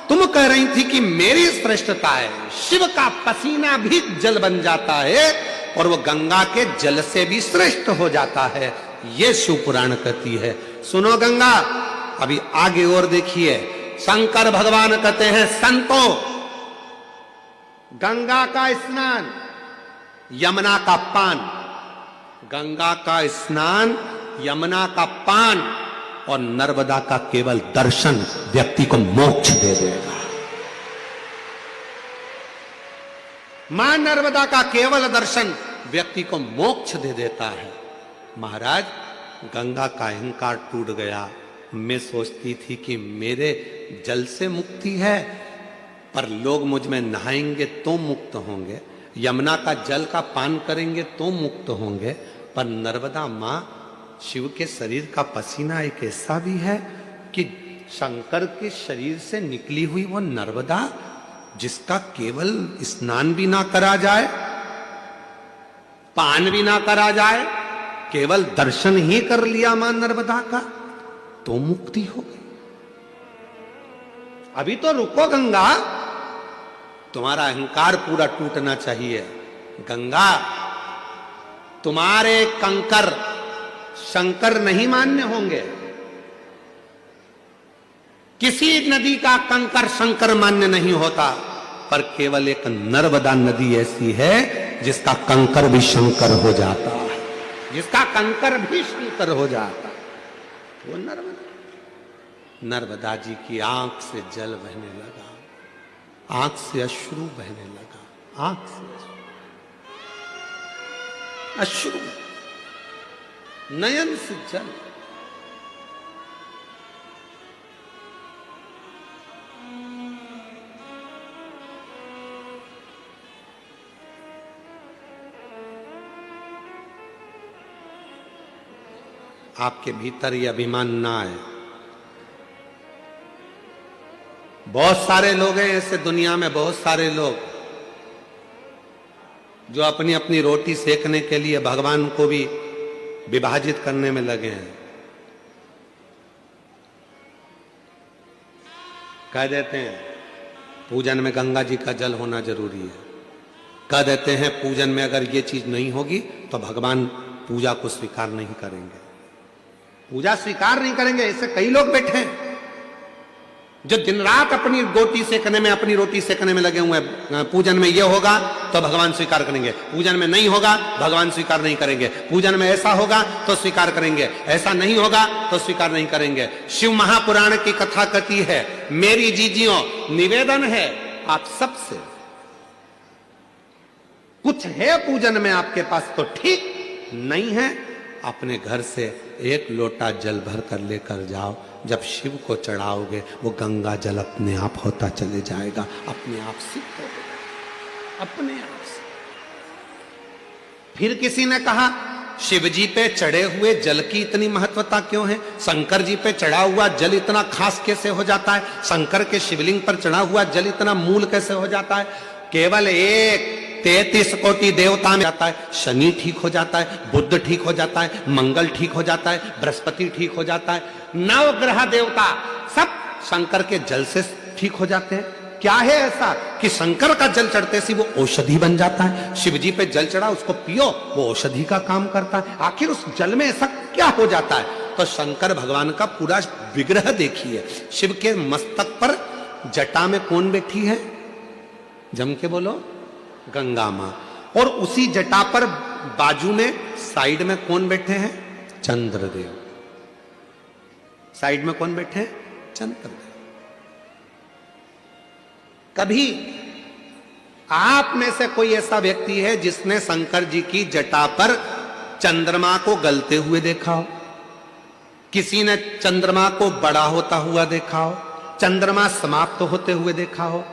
तुम कह रही थी कि मेरी श्रेष्ठता है, शिव का पसीना भी जल बन जाता है और वो गंगा के जल से भी श्रेष्ठ हो जाता है, ये शिव पुराण कहती है। सुनो गंगा, अभी आगे और देखिए, शंकर भगवान कहते हैं, संतो, गंगा का स्नान, यमुना का पान, गंगा का स्नान, यमुना का पान और नर्मदा का केवल दर्शन व्यक्ति को मोक्ष दे देगा। मां नर्मदा का केवल दर्शन व्यक्ति को मोक्ष दे देता है। महाराज, गंगा का अहंकार टूट गया। मैं सोचती थी कि मेरे जल से मुक्ति है, पर लोग मुझ में नहाएंगे तो मुक्त होंगे, यमुना का जल का पान करेंगे तो मुक्त होंगे, पर नर्मदा मां, शिव के शरीर का पसीना एक ऐसा भी है कि शंकर के शरीर से निकली हुई वो नर्मदा, जिसका केवल स्नान भी ना करा जाए, पान भी ना करा जाए, केवल दर्शन ही कर लिया मां नर्मदा का तो मुक्ति हो गई। अभी तो रुको गंगा, तुम्हारा अहंकार पूरा टूटना चाहिए। गंगा, तुम्हारे कंकर शंकर नहीं मान्य होंगे, किसी नदी का कंकर शंकर मान्य नहीं होता, पर केवल एक नर्मदा नदी ऐसी है जिसका कंकर भी शंकर हो जाता है, जिसका कंकर भी शंकर हो जाता है, वो नर्मदा। नर्मदा जी की आंख से जल बहने लगा, आंख से अश्रु बहने लगा, आंख से अश्रु, नयन से जल। आपके भीतर ये अभिमान ना आए। बहुत सारे लोग हैं ऐसे दुनिया में, बहुत सारे लोग जो अपनी अपनी रोटी सेकने के लिए भगवान को भी विभाजित करने में लगे हैं। कह देते हैं पूजन में गंगा जी का जल होना जरूरी है। कह देते हैं पूजन में अगर ये चीज नहीं होगी तो भगवान पूजा को स्वीकार नहीं करेंगे। पूजा स्वीकार नहीं करेंगे, ऐसे कई लोग बैठे हैं जो दिन रात अपनी गोटी सेकने में, अपनी रोटी सेकने में लगे हुए हैं। पूजन में ये होगा तो भगवान स्वीकार करेंगे, पूजन में नहीं होगा भगवान स्वीकार नहीं करेंगे, पूजन में ऐसा होगा तो स्वीकार करेंगे, ऐसा नहीं होगा तो स्वीकार नहीं करेंगे। शिव महापुराण की कथा कहती है, मेरी जीजियों निवेदन है आप सबसे, कुछ है पूजन में आपके पास तो ठीक, नहीं है अपने घर से एक लोटा जल भर कर लेकर जाओ। जब शिव को चढ़ाओगे वो गंगा जल अपने आप होता चले जाएगा, अपने आप सिद्ध होगा, अपने आप से। फिर किसी ने कहा शिव जी पे चढ़े हुए जल की इतनी महत्वता क्यों है? शंकर जी पे चढ़ा हुआ जल इतना खास कैसे हो जाता है? शंकर के शिवलिंग पर चढ़ा हुआ जल इतना मूल कैसे हो जाता है? केवल एक 33 कोटि देवता में जाता है, शनि ठीक हो जाता है, बुद्ध ठीक हो जाता है, मंगल ठीक हो जाता है, बृहस्पति ठीक हो जाता है, नवग्रह देवता सब शंकर के जल से ठीक हो जाते हैं। क्या है ऐसा कि शंकर का जल चढ़ते से वो औषधि बन जाता है? शिव जी पे जल चढ़ा उसको पियो, वो औषधि का काम करता है। आखिर उस जल में ऐसा क्या हो जाता है? तो शंकर भगवान का पूरा विग्रह देखिए। शिव के मस्तक पर जटा में कौन बैठी है? जम के बोलो, गंगा मां। और उसी जटा पर बाजू में साइड में कौन बैठे हैं? चंद्रदेव। साइड में कौन बैठे हैं? चंद्रदेव। कभी आप में से कोई ऐसा व्यक्ति है जिसने शंकर जी की जटा पर चंद्रमा को गलते हुए देखा हो? किसी ने चंद्रमा को बड़ा होता हुआ देखा हो? चंद्रमा समाप्त होते हुए देखा हो?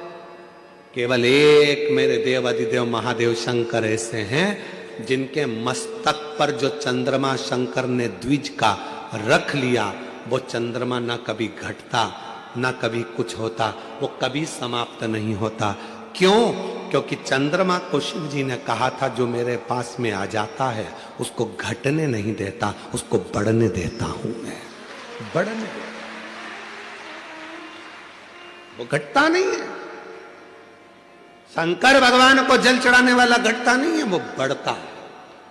केवल एक मेरे देव अधिदेव महादेव शंकर ऐसे हैं जिनके मस्तक पर जो चंद्रमा शंकर ने द्विज का रख लिया, वो चंद्रमा ना कभी घटता ना कभी कुछ होता, वो कभी समाप्त नहीं होता। क्यों? क्योंकि चंद्रमा को शिव जी ने कहा था जो मेरे पास में आ जाता है उसको घटने नहीं देता, उसको बढ़ने देता हूं मैं, बढ़ने देता। वो घटता नहीं है। शंकर भगवान को जल चढ़ाने वाला घटता नहीं है, वो बढ़ता है।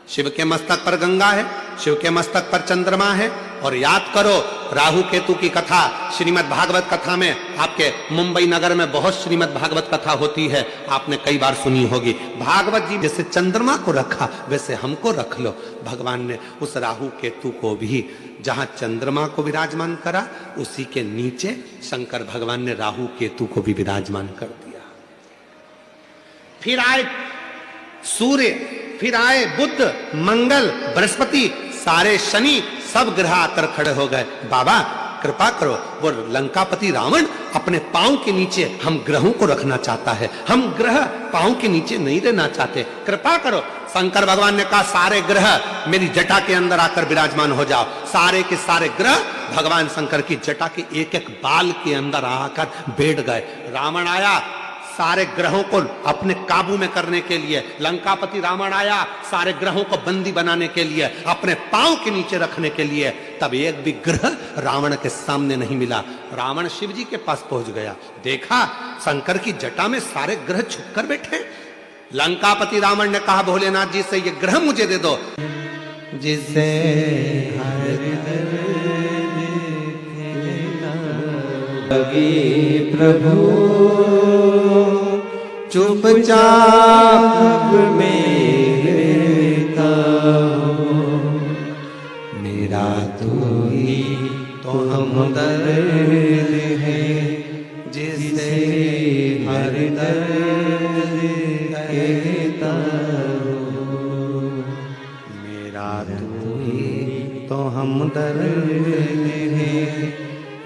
शिव के मस्तक पर गंगा है, शिव के मस्तक पर चंद्रमा है। और याद करो राहु केतु की कथा श्रीमद् भागवत कथा में, आपके मुंबई नगर में बहुत श्रीमद् भागवत कथा होती है, आपने कई बार सुनी होगी। भागवत जी जैसे चंद्रमा को रखा वैसे हमको रख लो। भगवान ने उस राहु केतु को भी जहां चंद्रमा को विराजमान करा, उसी के नीचे शंकर भगवान ने राहु केतु को भी विराजमान कर दिया। फिर आए सूर्य, फिर आए बुध, मंगल, बृहस्पति, सारे शनि, सब ग्रह आकर खड़े हो गए। बाबा कृपा करो, वो लंकापति रावण अपने पांव के नीचे हम ग्रहों को रखना चाहता है, हम ग्रह पांव के नीचे नहीं रहना चाहते, कृपा करो। शंकर भगवान ने कहा सारे ग्रह मेरी जटा के अंदर आकर विराजमान हो जाओ। सारे के सारे ग्रह भगवान शंकर की जटा के एक एक बाल के अंदर आकर बैठ गए। रावण आया सारे ग्रहों को अपने काबू में करने के लिए, लंकापति रावण आया सारे ग्रहों को बंदी बनाने के लिए, अपने पांव के नीचे रखने के लिए। तब एक भी ग्रह रावण के सामने नहीं मिला। रावण शिव जी के पास पहुंच गया, देखा शंकर की जटा में सारे ग्रह छुपकर बैठे। लंकापति रावण ने कहा भोलेनाथ जी से ये ग्रह मुझे दे दो, जिसे प्रभु चुपचाप में मेरा तू ही तो हमदर्द है, जिसे हर दर्द कहता हूँ। मेरा तू ही तो हमदर्द है,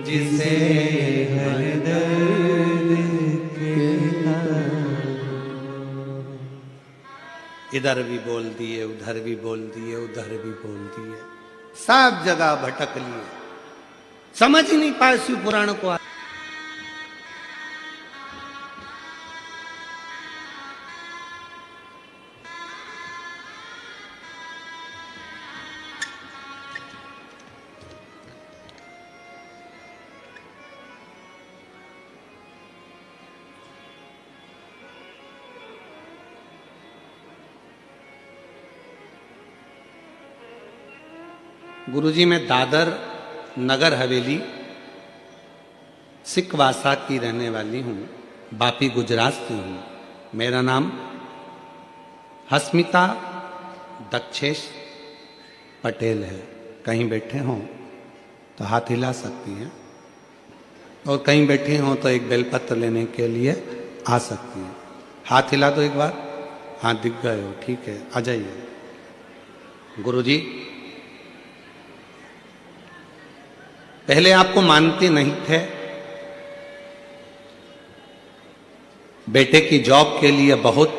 जिसे हर दर्द कहता। इधर भी बोल दिए, उधर भी बोल दिए, उधर भी बोल दिए, सब जगह भटक लिए, समझ ही नहीं पाए शिव पुराण को। गुरुजी, मैं दादर नगर हवेली सिकवासा की रहने वाली हूँ, बापी गुजरात से हूँ। मेरा नाम हस्मिता दक्षेश पटेल है। कहीं बैठे हों तो हाथ हिला सकती हैं, और कहीं बैठे हों तो एक बेलपत्र लेने के लिए आ सकती हैं। हाथ हिला दो एक बार। हाँ, दिख गए हो, ठीक है, आ जाइए। गुरुजी, पहले आपको मानते नहीं थे। बेटे की जॉब के लिए बहुत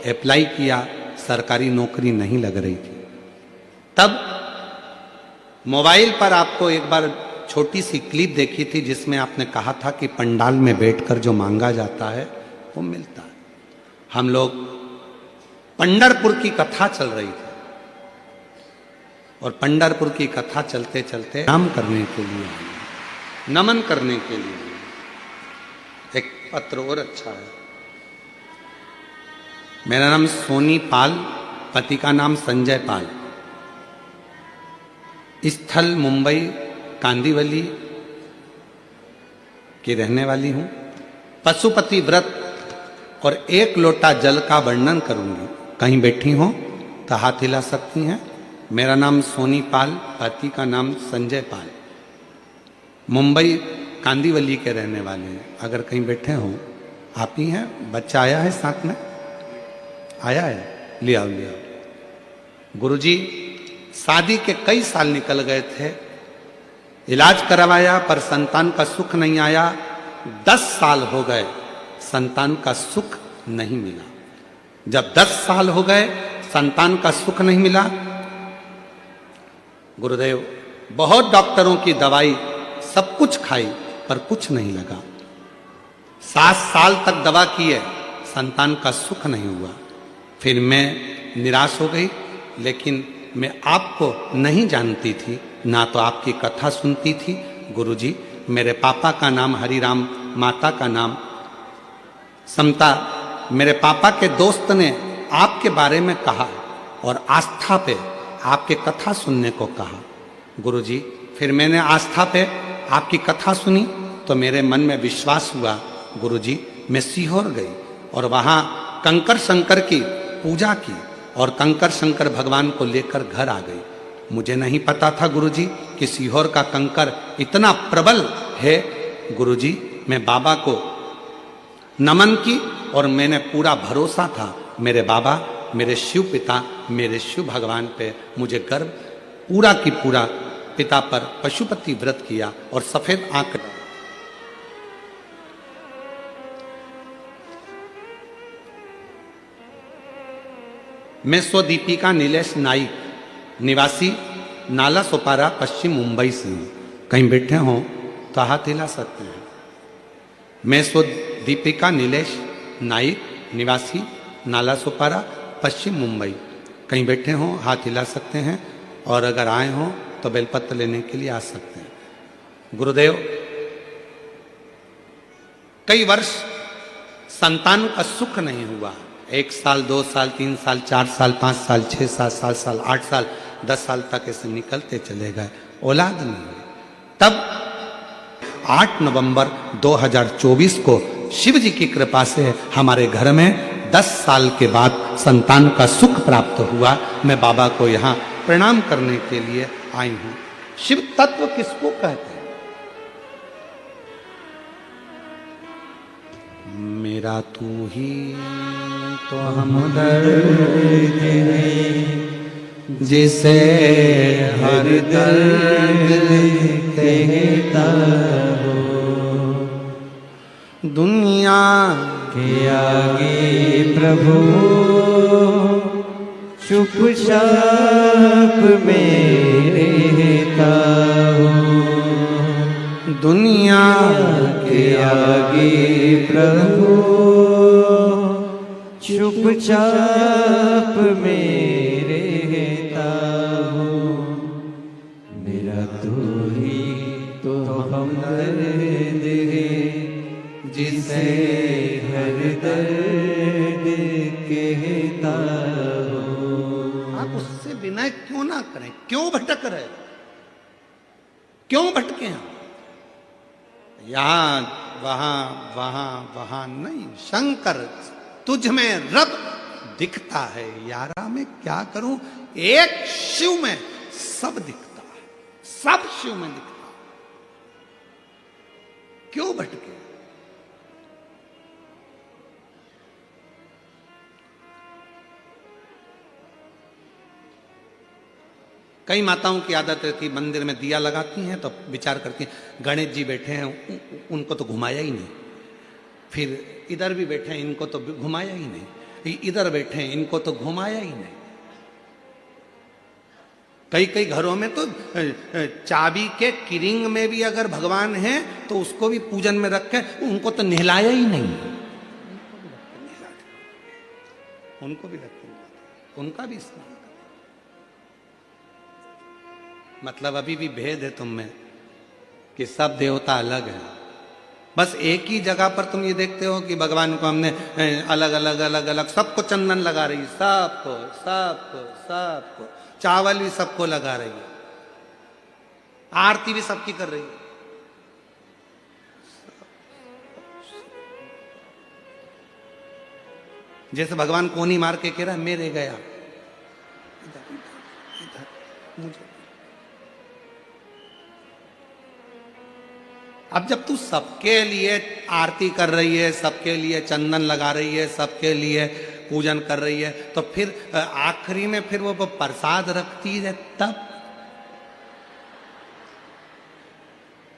अप्लाई किया, सरकारी नौकरी नहीं लग रही थी। तब मोबाइल पर आपको एक बार छोटी सी क्लिप देखी थी जिसमें आपने कहा था कि पंडाल में बैठकर जो मांगा जाता है वो मिलता है। हम लोग पंढरपुर की कथा चल रही थी, और पंढरपुर की कथा चलते चलते नाम करने के लिए, नमन करने के लिए एक पत्र और अच्छा है। मेरा नाम सोनी पाल, पति का नाम संजय पाल, स्थल मुंबई कांदीवली की रहने वाली हूं। पशुपति व्रत और एक लोटा जल का वर्णन करूंगी। कहीं बैठी हो तो हाथ हिला सकती हैं। मेरा नाम सोनी पाल, पति का नाम संजय पाल, मुंबई कांदीवली के रहने वाले हैं। अगर कहीं बैठे हो, आप ही हैं। बच्चा आया है साथ में, आया है, ले आओ ले आओ। गुरुजी, शादी के कई साल निकल गए थे, इलाज करवाया पर संतान का सुख नहीं आया। 10 साल हो गए, संतान का सुख नहीं मिला। जब 10 साल हो गए, संतान का सुख नहीं मिला, गुरुदेव बहुत डॉक्टरों की दवाई सब कुछ खाई पर कुछ नहीं लगा। 7 साल तक दवा की है, संतान का सुख नहीं हुआ। फिर मैं निराश हो गई, लेकिन मैं आपको नहीं जानती थी, ना तो आपकी कथा सुनती थी। गुरुजी, मेरे पापा का नाम हरिराम, माता का नाम समता। मेरे पापा के दोस्त ने आपके बारे में कहा और आस्था पे आपके कथा सुनने को कहा। गुरुजी, फिर मैंने आस्था पे आपकी कथा सुनी तो मेरे मन में विश्वास हुआ। गुरुजी, मैं सीहोर गई और वहाँ कंकर शंकर की पूजा की और कंकर शंकर भगवान को लेकर घर आ गई। मुझे नहीं पता था गुरुजी कि सीहोर का कंकर इतना प्रबल है। गुरुजी, मैं बाबा को नमन की और मैंने पूरा भरोसा था मेरे बाबा, मेरे शिव पिता, मेरे शिव भगवान पे मुझे गर्व पूरा की पूरा पिता पर पशुपति व्रत किया और सफेद आंख। मैं स्वदीपिका नीलेश नाइक, निवासी नाला सोपारा, पश्चिम मुंबई से हूँ। कहीं बैठे हों तो हाथ हिला सकते हैं। मैं स्वदीपिका नीलेश नाइक, निवासी नाला सोपारा, पश्चिम मुंबई। कहीं बैठे हों, हाथ हिला सकते हैं, और अगर आए हों तो बेलपत्र लेने के लिए आ सकते हैं। गुरुदेव, कई वर्ष संतान का सुख नहीं हुआ। 1 साल, 2 साल, 3 साल, 4 साल, 5 साल, 6 साल, 7 साल, 8 साल, 10 साल तक ऐसे निकलते चले गए, औलाद नहीं हुई। तब 8 नवंबर 2024 को शिव जी की कृपा से हमारे घर में 10 साल के बाद संतान का सुख प्राप्त हुआ। मैं बाबा को यहाँ प्रणाम करने के लिए आई हूँ। शिव तत्व किसको कहते हैं? मेरा तू ही तो हमदर्द है, जिसे हर दर्द कहता हो। दुनिया के आगे प्रभु चुपचाप में रहता हो। दुनिया के आगे प्रभु चुपचाप में रहता हो। मेरा तू ही तो हमदर्द है, जिसे हर दर्द कहता हो। आप उससे विनय क्यों ना करें? क्यों भटक रहे? क्यों भटके हम? यहां वहां वहां वहां नहीं, शंकर तुझ में रब दिखता है यारा, मैं क्या करूं? एक शिव में सब दिखता है, सब शिव में दिखता है, क्यों भटके? कई माताओं की आदत रहती, मंदिर में दिया लगाती हैं तो विचार करती हैं गणेश जी बैठे हैं, उनको तो घुमाया ही नहीं, फिर इधर भी बैठे हैं इनको तो घुमाया ही नहीं, इधर बैठे हैं इनको तो घुमाया ही नहीं। कई कई घरों में तो चाबी के किरिंग में भी अगर भगवान है तो उसको भी पूजन में रखे, उनको तो नहलाया ही नहीं, उनको भी रखते, उनका भी स्नान। मतलब अभी भी भेद है तुम में कि सब देवता अलग हैं। बस एक ही जगह पर तुम ये देखते हो कि भगवान को हमने अलग अलग अलग अलग सबको चंदन लगा रही, सबको सबको सबको, चावल भी सबको लगा रही है, आरती भी सबकी कर रही है। जैसे भगवान कोनी मार के कह रहा है मेरे गया, इधर इधर मुझे। अब जब तू सबके लिए आरती कर रही है, सबके लिए चंदन लगा रही है, सबके लिए पूजन कर रही है, तो फिर आखिरी में फिर वो प्रसाद रखती है, तब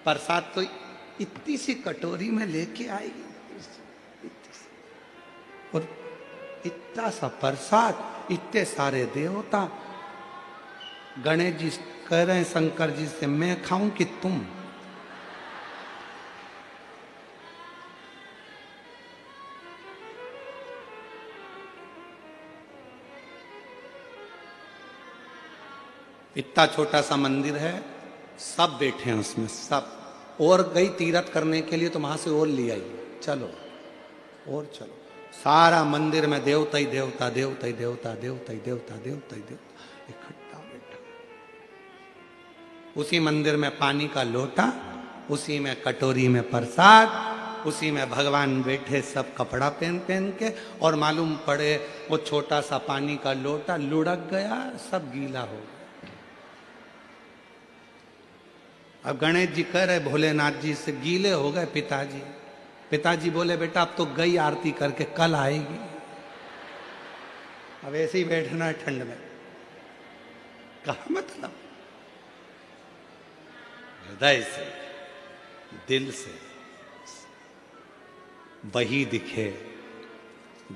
प्रसाद तो इतनी सी कटोरी में लेके आएगी, और इतना सा प्रसाद, इतने सारे देवता। गणेश जी कह रहे हैं शंकर जी से, मैं खाऊं कि तुम? इतना छोटा सा मंदिर है, सब बैठे हैं उसमें, सब। और गई तीरथ करने के लिए तो वहां से और ले आई, चलो और चलो, सारा मंदिर में देवता ही देवता, देवता ही देवता, देवता ही देवता, देवता ही देवता इकट्ठा बैठा। उसी मंदिर में पानी का लोटा, उसी में कटोरी में प्रसाद, उसी में भगवान बैठे सब कपड़ा पहन पहन के, और मालूम पड़े वो छोटा सा पानी का लोटा लुढ़क गया, सब गीला हो गया। अब गणेश जी कह रहे भोलेनाथ जी से, गीले हो गए पिताजी। पिताजी बोले बेटा अब तो गई आरती करके, कल आएगी, अब ऐसे ही बैठना है ठंड में। कहा मतलब हृदय से, दिल से वही दिखे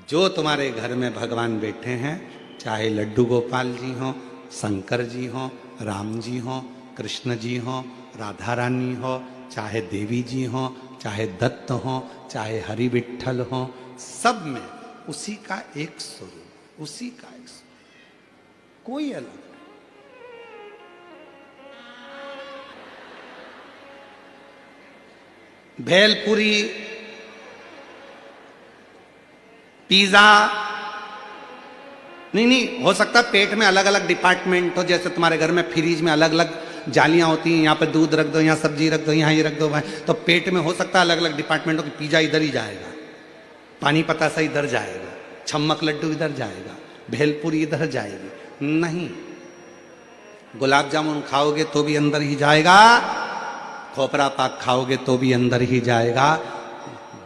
जो तुम्हारे घर में भगवान बैठे हैं, चाहे लड्डू गोपाल जी हो, शंकर जी हो, राम जी हो, कृष्ण जी हो, राधा रानी हो, चाहे देवी जी हो, चाहे दत्त हो, चाहे हरि विठ्ठल हो, सब में उसी का एक स्वरूप, उसी का एक स्वरूप, कोई अलग नहीं। भेलपुरी, पिज्जा नहीं, हो सकता पेट में अलग अलग डिपार्टमेंट हो, जैसे तुम्हारे घर में फ्रिज में अलग अलग जालियां होती हैं, यहाँ पे दूध रख दो, यहाँ सब्जी रख दो, यहाँ ये रख दो, तो पेट में हो सकता है अलग अलग डिपार्टमेंट हो कि पिज्जा इधर ही जाएगा, पानी पतासा इधर जाएगा, छम्मक लड्डू इधर जाएगा, भेलपुरी इधर जाएगी। नहीं, गुलाब जामुन खाओगे तो भी अंदर ही जाएगा, खोपरा पाक खाओगे तो भी अंदर ही जाएगा,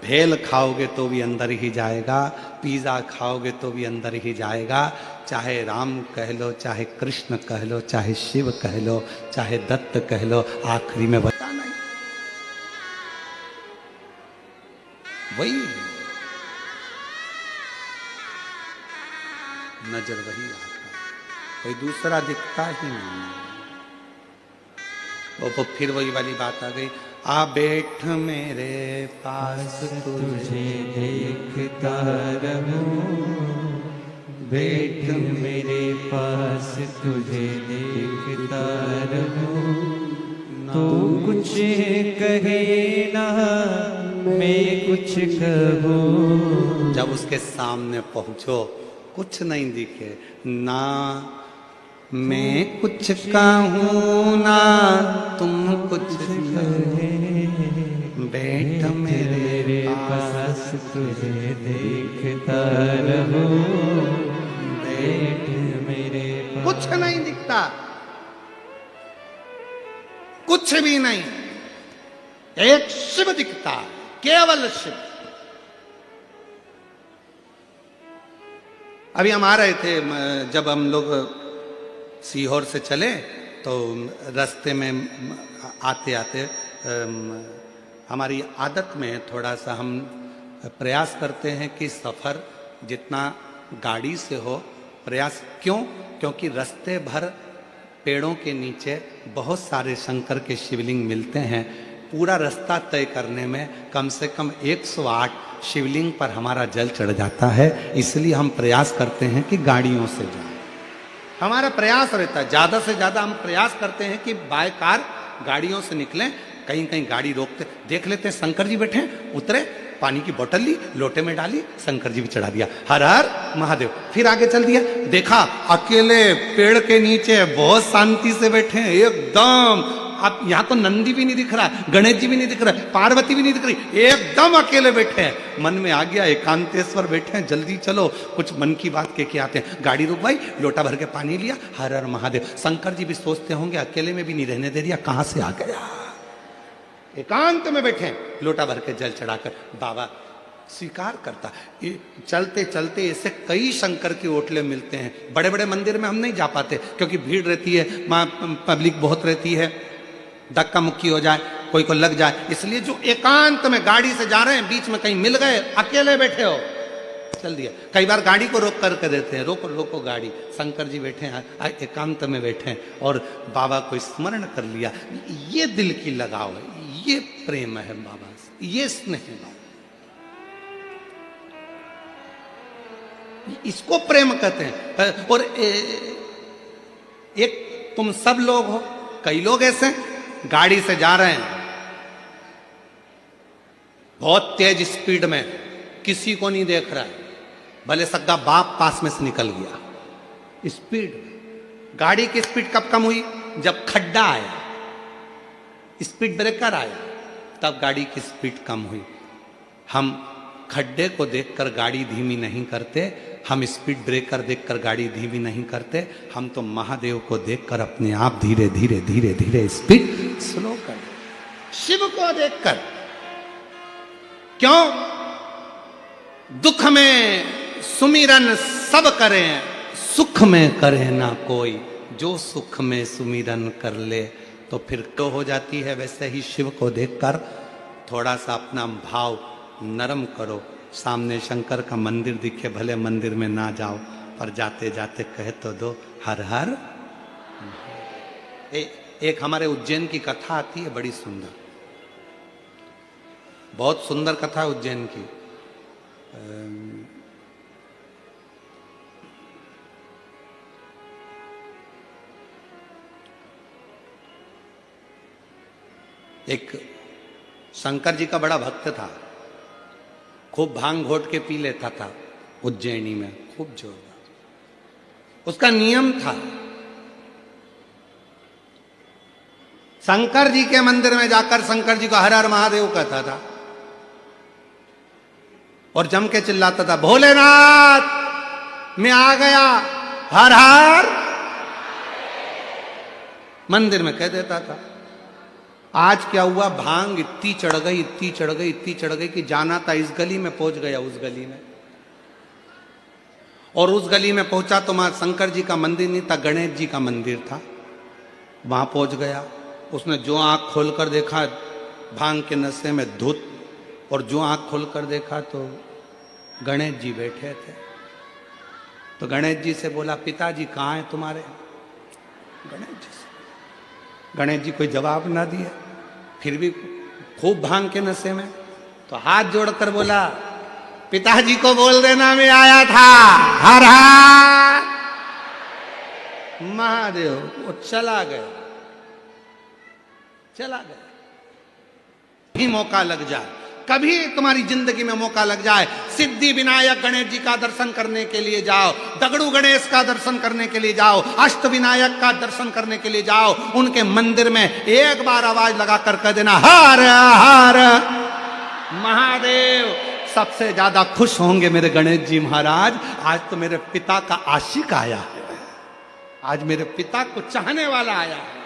भेल खाओगे तो भी अंदर ही जाएगा, पिज़्ज़ा खाओगे तो भी अंदर ही जाएगा। चाहे राम कह लो, चाहे कृष्ण कह लो, चाहे शिव कह लो, चाहे दत्त कह लो, आखिरी में बता नहीं, वही नजर वही आता, कोई दूसरा दिखता ही नहीं। वो फिर वही वाली बात आ गई, आ बैठ मेरे पास तुझे देखता रहूं, बैठ मेरे पास तुझे देखता रहूं, तू कुछ कहे ना मैं कुछ कहूं। जब उसके सामने पहुंचो कुछ नहीं दिखे, ना मैं कुछ कहूँ ना तुम कुछ कहे, बैठ मेरे पास तुझे देखता रहूं, बैठ मेरे पास। कुछ नहीं दिखता, कुछ भी नहीं, एक शिव दिखता, केवल शिव। अभी हम आ रहे थे, जब हम लोग सीहोर से चले तो रास्ते में आते आते हमारी आदत में थोड़ा सा हम प्रयास करते हैं कि सफ़र जितना गाड़ी से हो, प्रयास क्यों? क्योंकि रास्ते भर पेड़ों के नीचे बहुत सारे शंकर के शिवलिंग मिलते हैं। पूरा रास्ता तय करने में कम से कम 108 शिवलिंग पर हमारा जल चढ़ जाता है। इसलिए हम प्रयास करते हैं कि गाड़ियों से जाएं। हमारा प्रयास रहता है, ज़्यादा से ज़्यादा हम प्रयास करते हैं कि बाय कार गाड़ियों से निकलें। कहीं कहीं गाड़ी रोकते, देख लेते हैं शंकर जी बैठे हैं, उतरे, पानी की बोतल ली, लोटे में डाली, शंकर जी भी चढ़ा दिया, हर हर महादेव। फिर आगे चल दिया, देखा अकेले पेड़ के नीचे बहुत शांति से बैठे हैं एकदम। अब यहाँ तो नंदी भी नहीं दिख रहा, गणेश जी भी नहीं दिख रहा, पार्वती भी नहीं दिख रही, एकदम अकेले बैठे हैं। मन में आ गया एकांतेश्वर बैठे हैं, जल्दी चलो कुछ मन की बात कह के आते हैं। गाड़ी रुकवाई, लोटा भर के पानी लिया, हर हर महादेव। शंकर जी भी सोचते होंगे अकेले में भी नहीं रहने दे दिया, कहाँ से आ गया। एकांत में बैठे, लोटा भर के जल चढ़ाकर बाबा स्वीकार करता। चलते चलते ऐसे कई शंकर के ओटले मिलते हैं। बड़े बड़े मंदिर में हम नहीं जा पाते क्योंकि भीड़ रहती है, वहाँ पब्लिक बहुत रहती है, धक्का मुक्की हो जाए, कोई को लग जाए। इसलिए जो एकांत में गाड़ी से जा रहे हैं, बीच में कहीं मिल गए, अकेले बैठे हो, चल दिया। कई बार गाड़ी को रोक करके देते हैं, रोको रोको गाड़ी, शंकर जी बैठे हैं, एकांत में बैठे हैं और बाबा को स्मरण कर लिया। ये दिल की लगाव है, ये प्रेम है बाबा से, ये स्नेह है बाबा, इसको प्रेम कहते हैं। और एक तुम सब लोग हो, कई लोग ऐसे गाड़ी से जा रहे हैं बहुत तेज स्पीड में, किसी को नहीं देख रहा है, भले सगा बाप पास में से निकल गया। स्पीड, गाड़ी की स्पीड कब कम हुई? जब खड्डा आया, स्पीड ब्रेकर आया, तब गाड़ी की स्पीड कम हुई। हम खड्डे को देखकर गाड़ी धीमी नहीं करते, हम स्पीड ब्रेकर देखकर गाड़ी धीमी नहीं करते, हम तो महादेव को देखकर अपने आप धीरे धीरे धीरे धीरे स्पीड स्लो कर, शिव को देखकर। क्यों? दुख में सुमिरन सब करें, सुख में करे ना कोई, जो सुख में सुमिरन कर ले तो फिर तो हो जाती है। वैसे ही शिव को देखकर थोड़ा सा अपना भाव नरम करो। सामने शंकर का मंदिर दिखे, भले मंदिर में ना जाओ, पर जाते जाते कह तो दो हर हर। एक हमारे उज्जैन की कथा आती है, बड़ी सुंदर, बहुत सुंदर कथा है उज्जैन की। एक शंकर जी का बड़ा भक्त था, खूब भांग घोट के पी लेता था उज्जैनी में, खूब जोरदार। उसका नियम था, शंकर जी के मंदिर में जाकर शंकर जी को हर हर महादेव कहता था और जम के चिल्लाता था, भोलेनाथ मैं आ गया, हर हर। मंदिर में कह देता था। आज क्या हुआ, भांग इतनी चढ़ गई, इतनी चढ़ गई, इतनी चढ़ गई कि जाना था इस गली में, पहुंच गया उस गली में। और उस गली में पहुंचा तो वहां शंकर जी का मंदिर नहीं था, गणेश जी का मंदिर था। वहां पहुंच गया, उसने जो आंख खोलकर देखा भांग के नशे में धुत, और जो आंख खोलकर देखा तो गणेश जी बैठे थे। तो गणेश जी से बोला, पिताजी कहाँ हैं तुम्हारे? गणेश जी कोई जवाब ना दिए, फिर भी खूब भांग के नशे में। तो हाथ जोड़कर बोला, पिताजी को बोल देना मैं आया था, हर हर महादेव। वो चला गया, चला गया। भी मौका लग जाए कभी तुम्हारी जिंदगी में मौका लग जाए, सिद्धि विनायक गणेश जी का दर्शन करने के लिए जाओ, दगड़ू गणेश का दर्शन करने के लिए जाओ, अष्ट विनायक का दर्शन करने के लिए जाओ, उनके मंदिर में एक बार आवाज लगा कर कह देना हर हर महादेव। सबसे ज्यादा खुश होंगे मेरे गणेश जी महाराज, आज तो मेरे पिता का आशिक आया है, आज मेरे पिता को चाहने वाला आया है,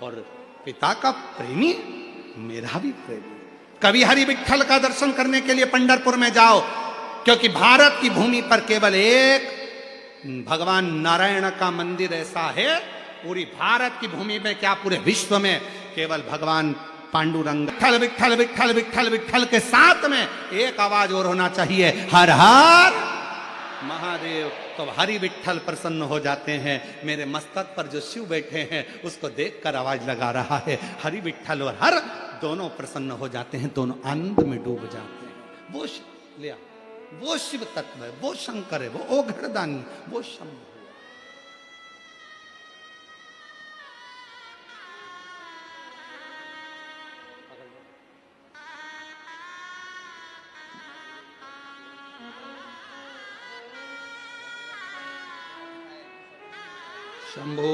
और पिता का प्रेमी मेरा भी प्रेमी। कभी हरि विठ्ठल का दर्शन करने के लिए पंढरपुर में जाओ, क्योंकि भारत की भूमि पर केवल एक भगवान नारायण का मंदिर ऐसा है, पूरी भारत की भूमि में क्या पूरे विश्व में केवल भगवान पांडुरंग विठ्ठल विठ्ठल विठ्ठल विठ्ठल विठ्ठल के साथ में एक आवाज और होना चाहिए, हर हर महादेव। तो हरि विठ्ठल प्रसन्न हो जाते हैं। मेरे मस्तक पर जो शिव बैठे हैं उसको देखकर आवाज लगा रहा है, हरि विठ्ठल और हर दोनों प्रसन्न हो जाते हैं, दोनों आनंद में डूब जाते हैं। वो शिव लिया, वो शिव तत्व है, वो शंकर है, वो ओघड़दानी, वो शंभु। शंभु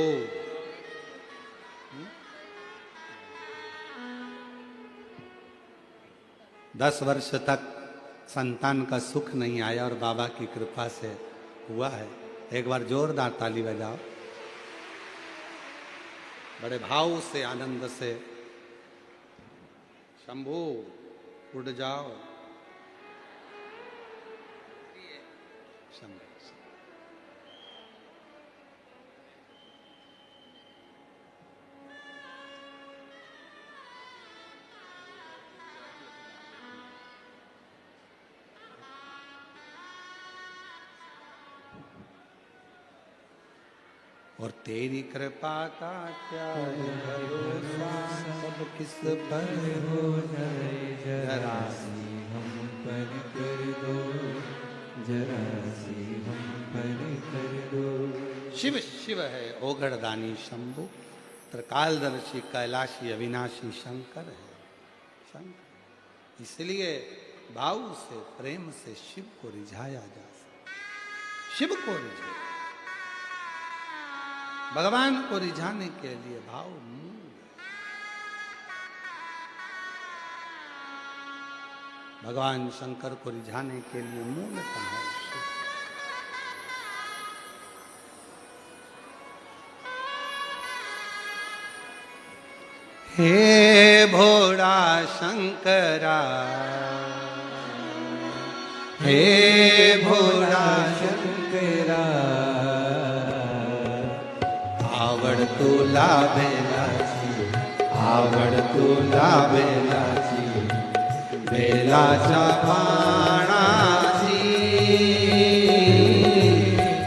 10 वर्ष तक संतान का सुख नहीं आया और बाबा की कृपा से हुआ है। एक बार जोरदार ताली बजाओ, बड़े भाव से आनंद से। शंभु उड़ जाओ, शंभु। और तेरी कृपा का क्या भरोसा, सब किस पर हो जाए, जरा सी हम पर कर दो, जरा सी हम पर कर दो। शिव शिव है ओघड़दानी शंभु, त्रिकालदर्शी कैलाशी अविनाशी शंकर है शंकर। इसलिए भाव से प्रेम से शिव को रिझाया जा सकता, शिव को रिझाया। भगवान को रिझाने के लिए भाव मूल है। भगवान शंकर को रिझाने के लिए मूल है। हे भोला शंकरा, हे भोला शंकरा, आवड़ तुला बेलाची, आवड़ तुला बेलाची, बेलाचा पाणाची।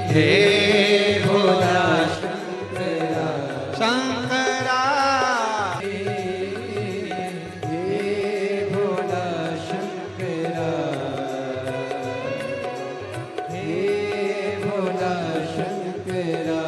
हे भोला शंकरा शंकरा, हे भोला शंकरा, हे भोला शंकरा।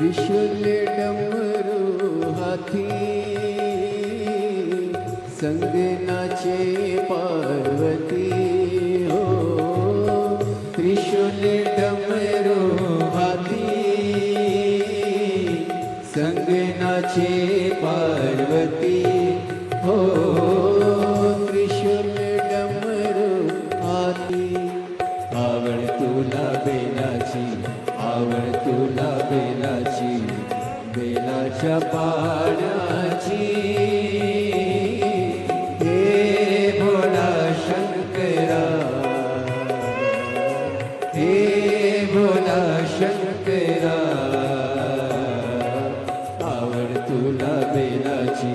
त्रिशूल डमरू हाथी संगनाचे पार्वती हो त्रिशूल डमरू हाथी संगनाचे पार्वती हो त्रिशूल डमरू हाथी आवड तुला बेलाची आवड तुला बेलाची बेलाच्या पाण्याची हे भोला शंकरा हे भोला शंकरा आवड तुला बेलाची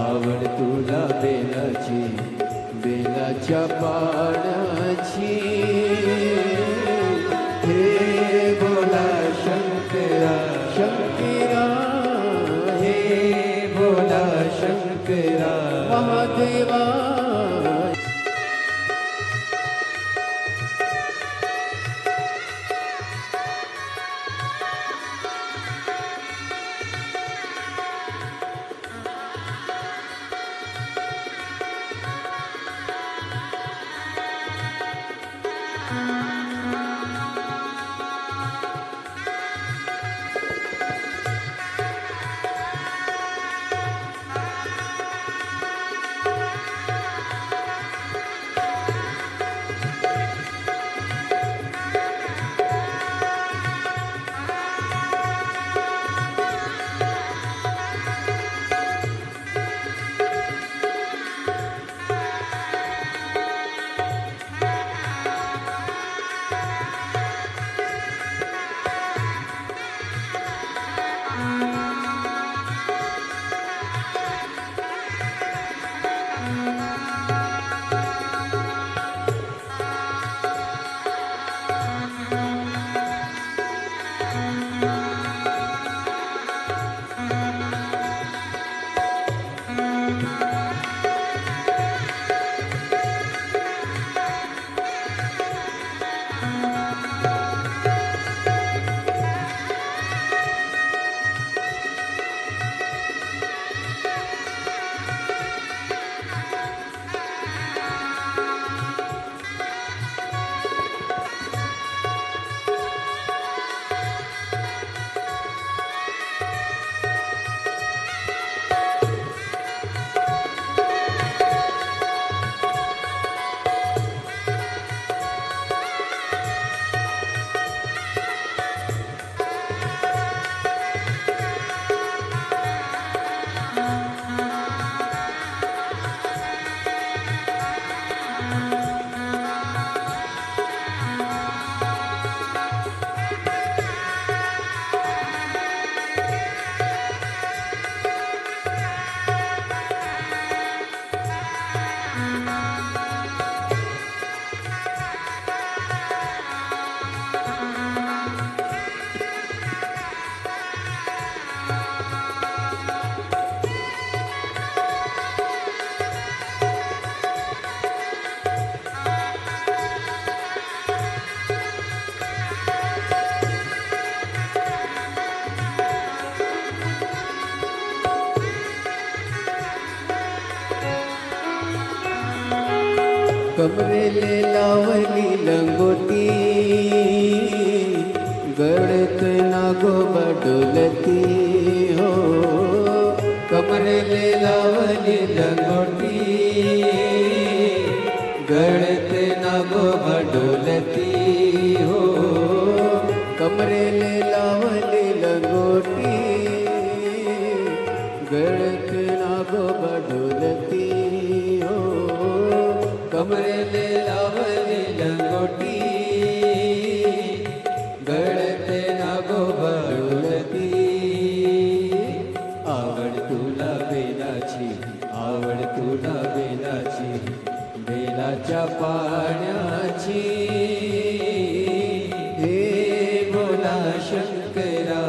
आवड तुला बेलाची बेलाच्या पाण्याची हे भोला शंकरा शंकरा हे भोला शंकरा महादेवा कमरेले लावली लंगोटी गळत नागो बडोलती हो कमरेले लावली लंगोटी गळत नागो बडोलती हो कमरेले लावली लंगोटी गळत नागो बडोलती हो कमरेले लावली लंगोटी गळते नागो बडोलती आवड तुला बेलाची आवड तुला बेलाची बेलाच्या पाण्याची हे भोला शंकरा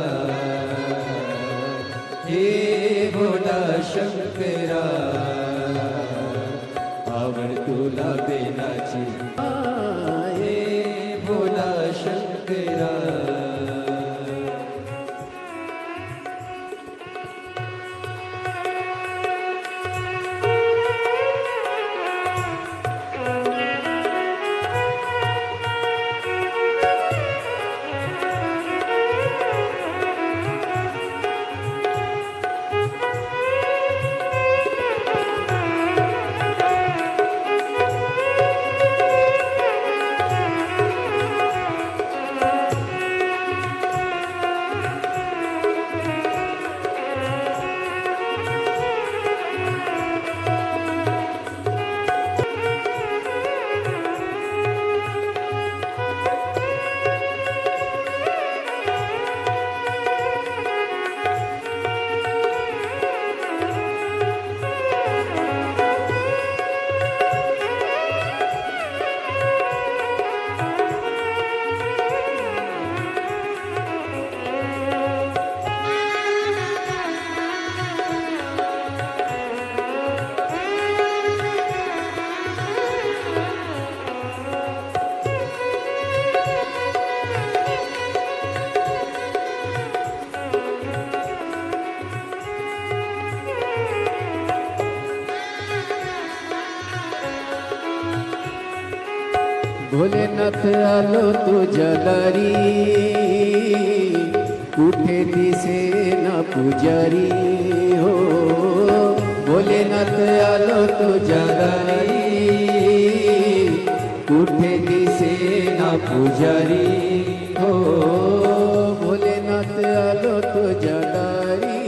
हे भोला शंकरा आवड तुला बेलाची हे भोला शंकरा भोलेनाथ आलो तुझ्या दारी, कुठे दिसे ना पुजारी हो. भोलेनाथ आलो तुझ्या दारी, कुठे दिसे ना पुजारी हो. भोलेनाथ आलो तुझ्या दारी,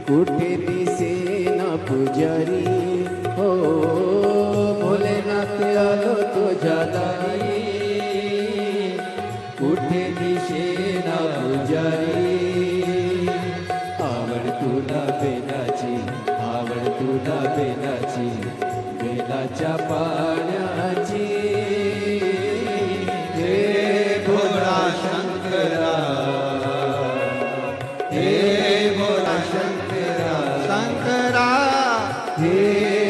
कुठे दिसे ना पुजारी हो. भोलेनाथ आलो तुझ्या दारी, कुठे दिसे ना पुजारी. आवड तुला बेलाची, आवड तुला बेलाची, बेलाच्या पाण्याची. हे भोला शंकरा, हे भोला शंकरा, शंकरा, हे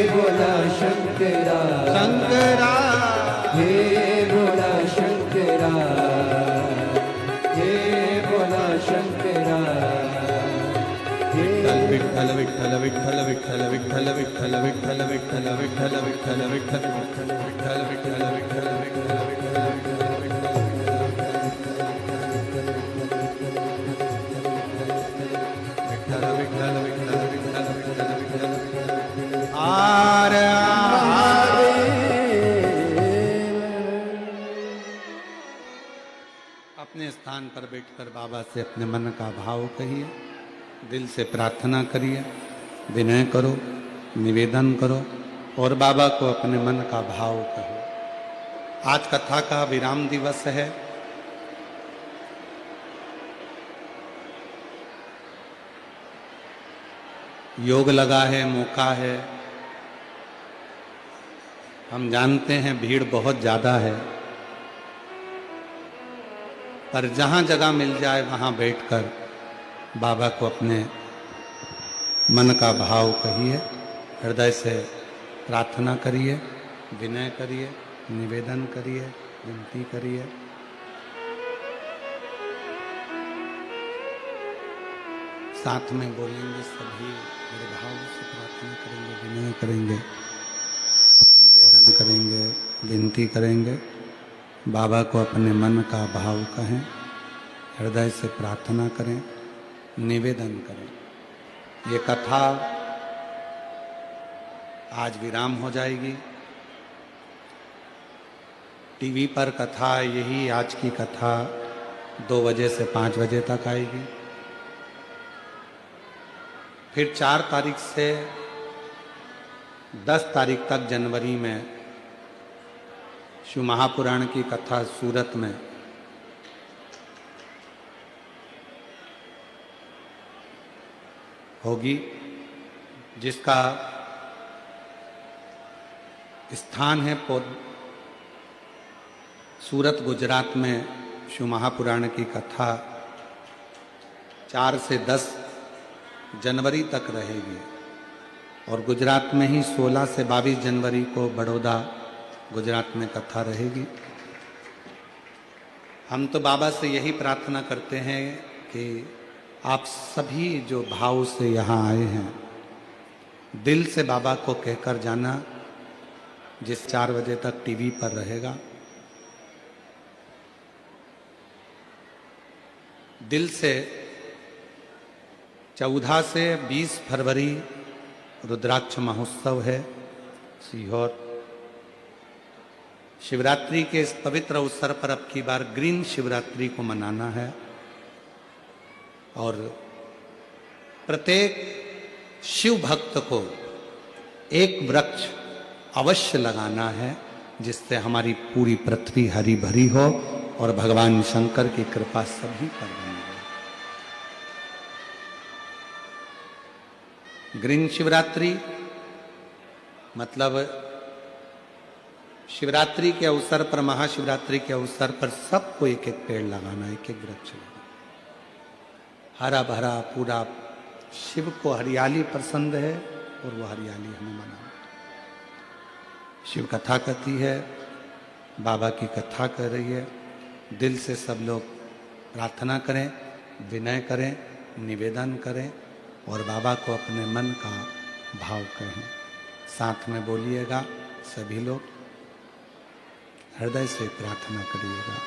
भोला शंकरा, शंकरा, हे भोला शंकरा, हे भोला शंकरा. विठ्ठल विठ्ठल विठ्ठल विठ्ठल विठ्ठल विठ्ठल विठ्ठल विठ्ठल विठ्ठल विठ्ठल विठ्ठल विठ्ठल विठ्ठल विठ्ठल विठ्ठल अपने स्थान पर बैठकर बाबा से अपने मन का भाव कहिए, दिल से प्रार्थना करिए, विनय करो, निवेदन करो और बाबा को अपने मन का भाव कहो। आज कथा का विराम दिवस है। योग लगा है, मौका है। हम जानते हैं भीड़ बहुत ज्यादा है, पर जहां जगह मिल जाए वहां बैठकर बाबा को अपने मन का भाव कहिए, हृदय से प्रार्थना करिए, विनय करिए, निवेदन करिए, विनती करिए। साथ में बोलेंगे सभी, मेरे भाव से प्रार्थना करेंगे, विनय करेंगे, निवेदन करेंगे, विनती करेंगे। बाबा को अपने मन का भाव कहें, हृदय से प्रार्थना करें, निवेदन करें। ये कथा आज विराम हो जाएगी। टीवी पर कथा यही आज की कथा 2 बजे से 5 बजे तक आएगी। फिर 4 तारीख से 10 तारीख तक जनवरी में शिव महापुराण की कथा सूरत में होगी, जिसका स्थान है सूरत गुजरात में। शिव महापुराण की कथा 4 से 10 जनवरी तक रहेगी और गुजरात में ही 16 से 22 जनवरी को बड़ौदा गुजरात में कथा रहेगी। हम तो बाबा से यही प्रार्थना करते हैं कि आप सभी जो भाव से यहाँ आए हैं, दिल से बाबा को कहकर जाना, जिस 4 बजे तक टीवी पर रहेगा। दिल से 14 से 20 फरवरी रुद्राक्ष महोत्सव है सीहोर। शिवरात्रि के इस पवित्र अवसर पर अब की बार ग्रीन शिवरात्रि को मनाना है और प्रत्येक शिव भक्त को एक वृक्ष अवश्य लगाना है, जिससे हमारी पूरी पृथ्वी हरी भरी हो और भगवान शंकर की कृपा सभी पर बनी रहे। ग्रीन शिवरात्रि मतलब शिवरात्रि के अवसर पर, महाशिवरात्रि के अवसर पर सबको एक एक पेड़ लगाना, एक एक वृक्ष लगाना, हरा भरा पूरा। शिव को हरियाली पसंद है और वो हरियाली हमें मनाना। शिव कथा कहती है, बाबा की कथा कर रही है। दिल से सब लोग प्रार्थना करें, विनय करें, निवेदन करें और बाबा को अपने मन का भाव कहें। साथ में बोलिएगा सभी लोग, हृदय से प्रार्थना करिएगा।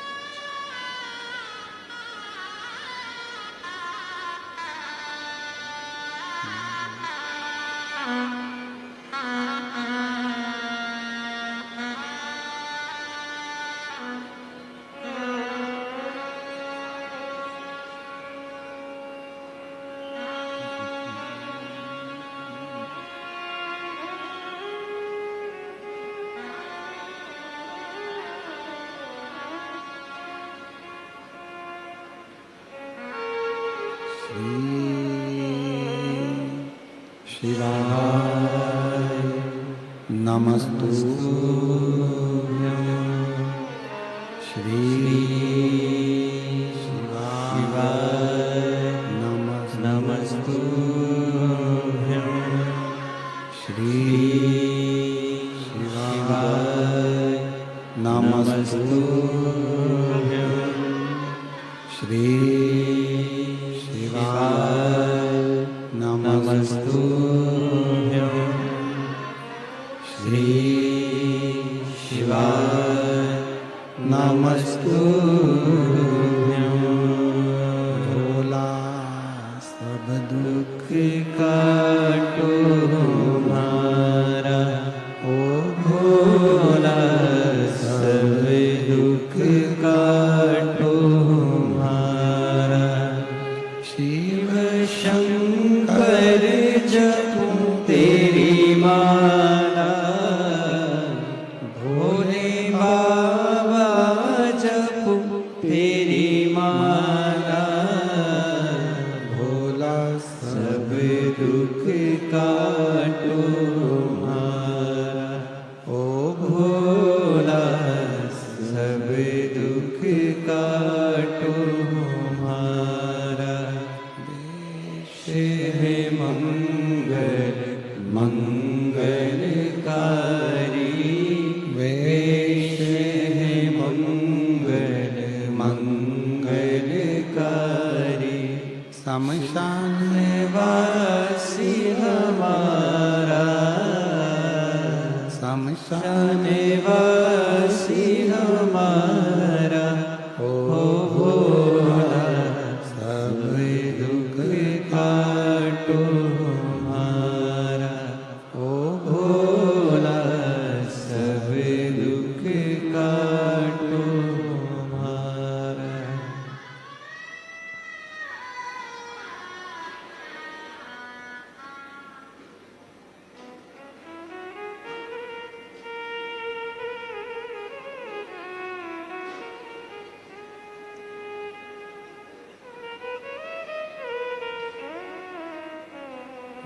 शिवाय नमस्तुभ्यं श्री शिवाय नमस्तुभ्यं श्री शिवाय नमस्तुभ्यं श्री शिवाय नमस्तुभ्यं श्री शिवाय नमस्तुभ्यं। भोला सब दुख काटो हमारा, ओ भोला सब दुख काटो हमारा। शिव शंकर जपूं तेरी माला, भोले बाबा जपूं तेरी माला। भोला सब दुख काटो हमारा, ओ भोला सब दुख काटो हमारा। हे मंगल मंगलकारी, वेश है मंगल मंगलकारी। शमशान वासी हमारा, शमशान वासी हमारा। ओ भोला सब दुख काटो हमारा, ओ भोला सब दुख काटो हमारा।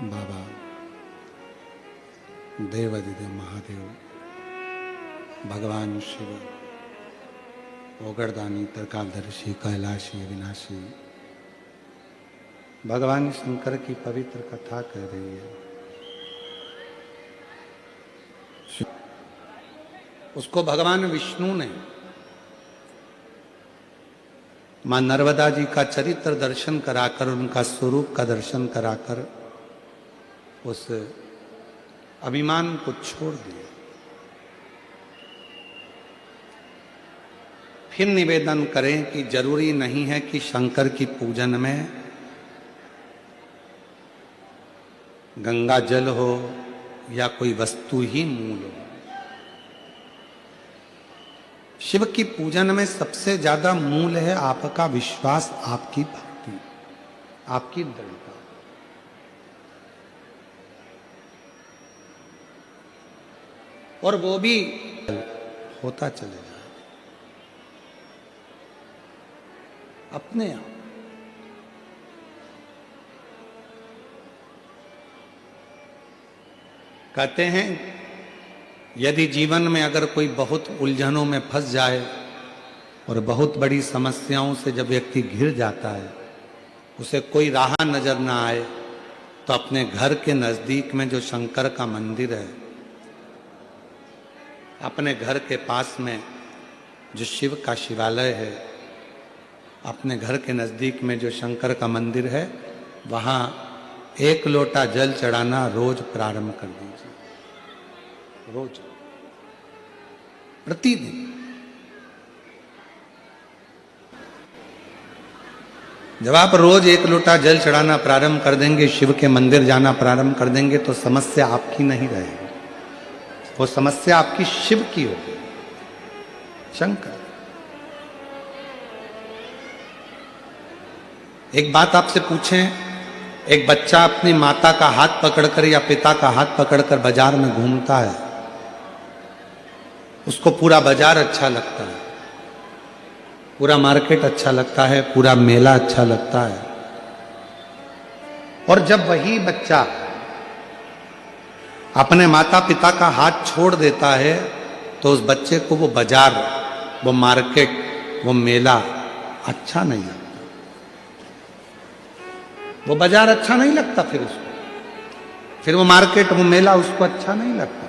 बाबा देवादिदेव महादेव, भगवान शिव, ओगरदानी, त्रिकालदर्शी, कैलाशी, विनाशी, भगवान शंकर की पवित्र कथा कह रही है। उसको भगवान विष्णु ने मां नर्मदा जी का चरित्र दर्शन कराकर, उनका स्वरूप का दर्शन कराकर उस अभिमान को छोड़ दिया। फिर निवेदन करें कि जरूरी नहीं है कि शंकर की पूजन में गंगा जल हो या कोई वस्तु ही मूल हो। शिव की पूजन में सबसे ज्यादा मूल है आपका विश्वास, आपकी भक्ति, आपकी दृढ़ता। और वो भी होता चले जाए अपने आप। कहते हैं यदि जीवन में अगर कोई बहुत उलझनों में फंस जाए और बहुत बड़ी समस्याओं से जब व्यक्ति घिर जाता है, उसे कोई राह नजर ना आए, तो अपने घर के नजदीक में जो शंकर का मंदिर है, अपने घर के पास में जो शिव का शिवालय है, अपने घर के नजदीक में जो शंकर का मंदिर है, वहां 1 लोटा जल चढ़ाना रोज प्रारंभ कर दीजिए। रोज, प्रतिदिन जब आप रोज एक लोटा जल चढ़ाना प्रारंभ कर देंगे, शिव के मंदिर जाना प्रारंभ कर देंगे, तो समस्या आपकी नहीं रहेगी, वो समस्या आपकी शिव की होगी, शंकर। एक बात आपसे पूछें, एक बच्चा अपनी माता का हाथ पकड़कर या पिता का हाथ पकड़कर बाजार में घूमता है, उसको पूरा बाजार अच्छा लगता है, पूरा मार्केट अच्छा लगता है, पूरा मेला अच्छा लगता है। और जब वही बच्चा अपने माता पिता का हाथ छोड़ देता है, तो उस बच्चे को वो बाजार, वो मार्केट, वो मेला अच्छा नहीं लगता, वो बाजार अच्छा नहीं लगता, फिर वो मार्केट, वो मेला उसको अच्छा नहीं लगता।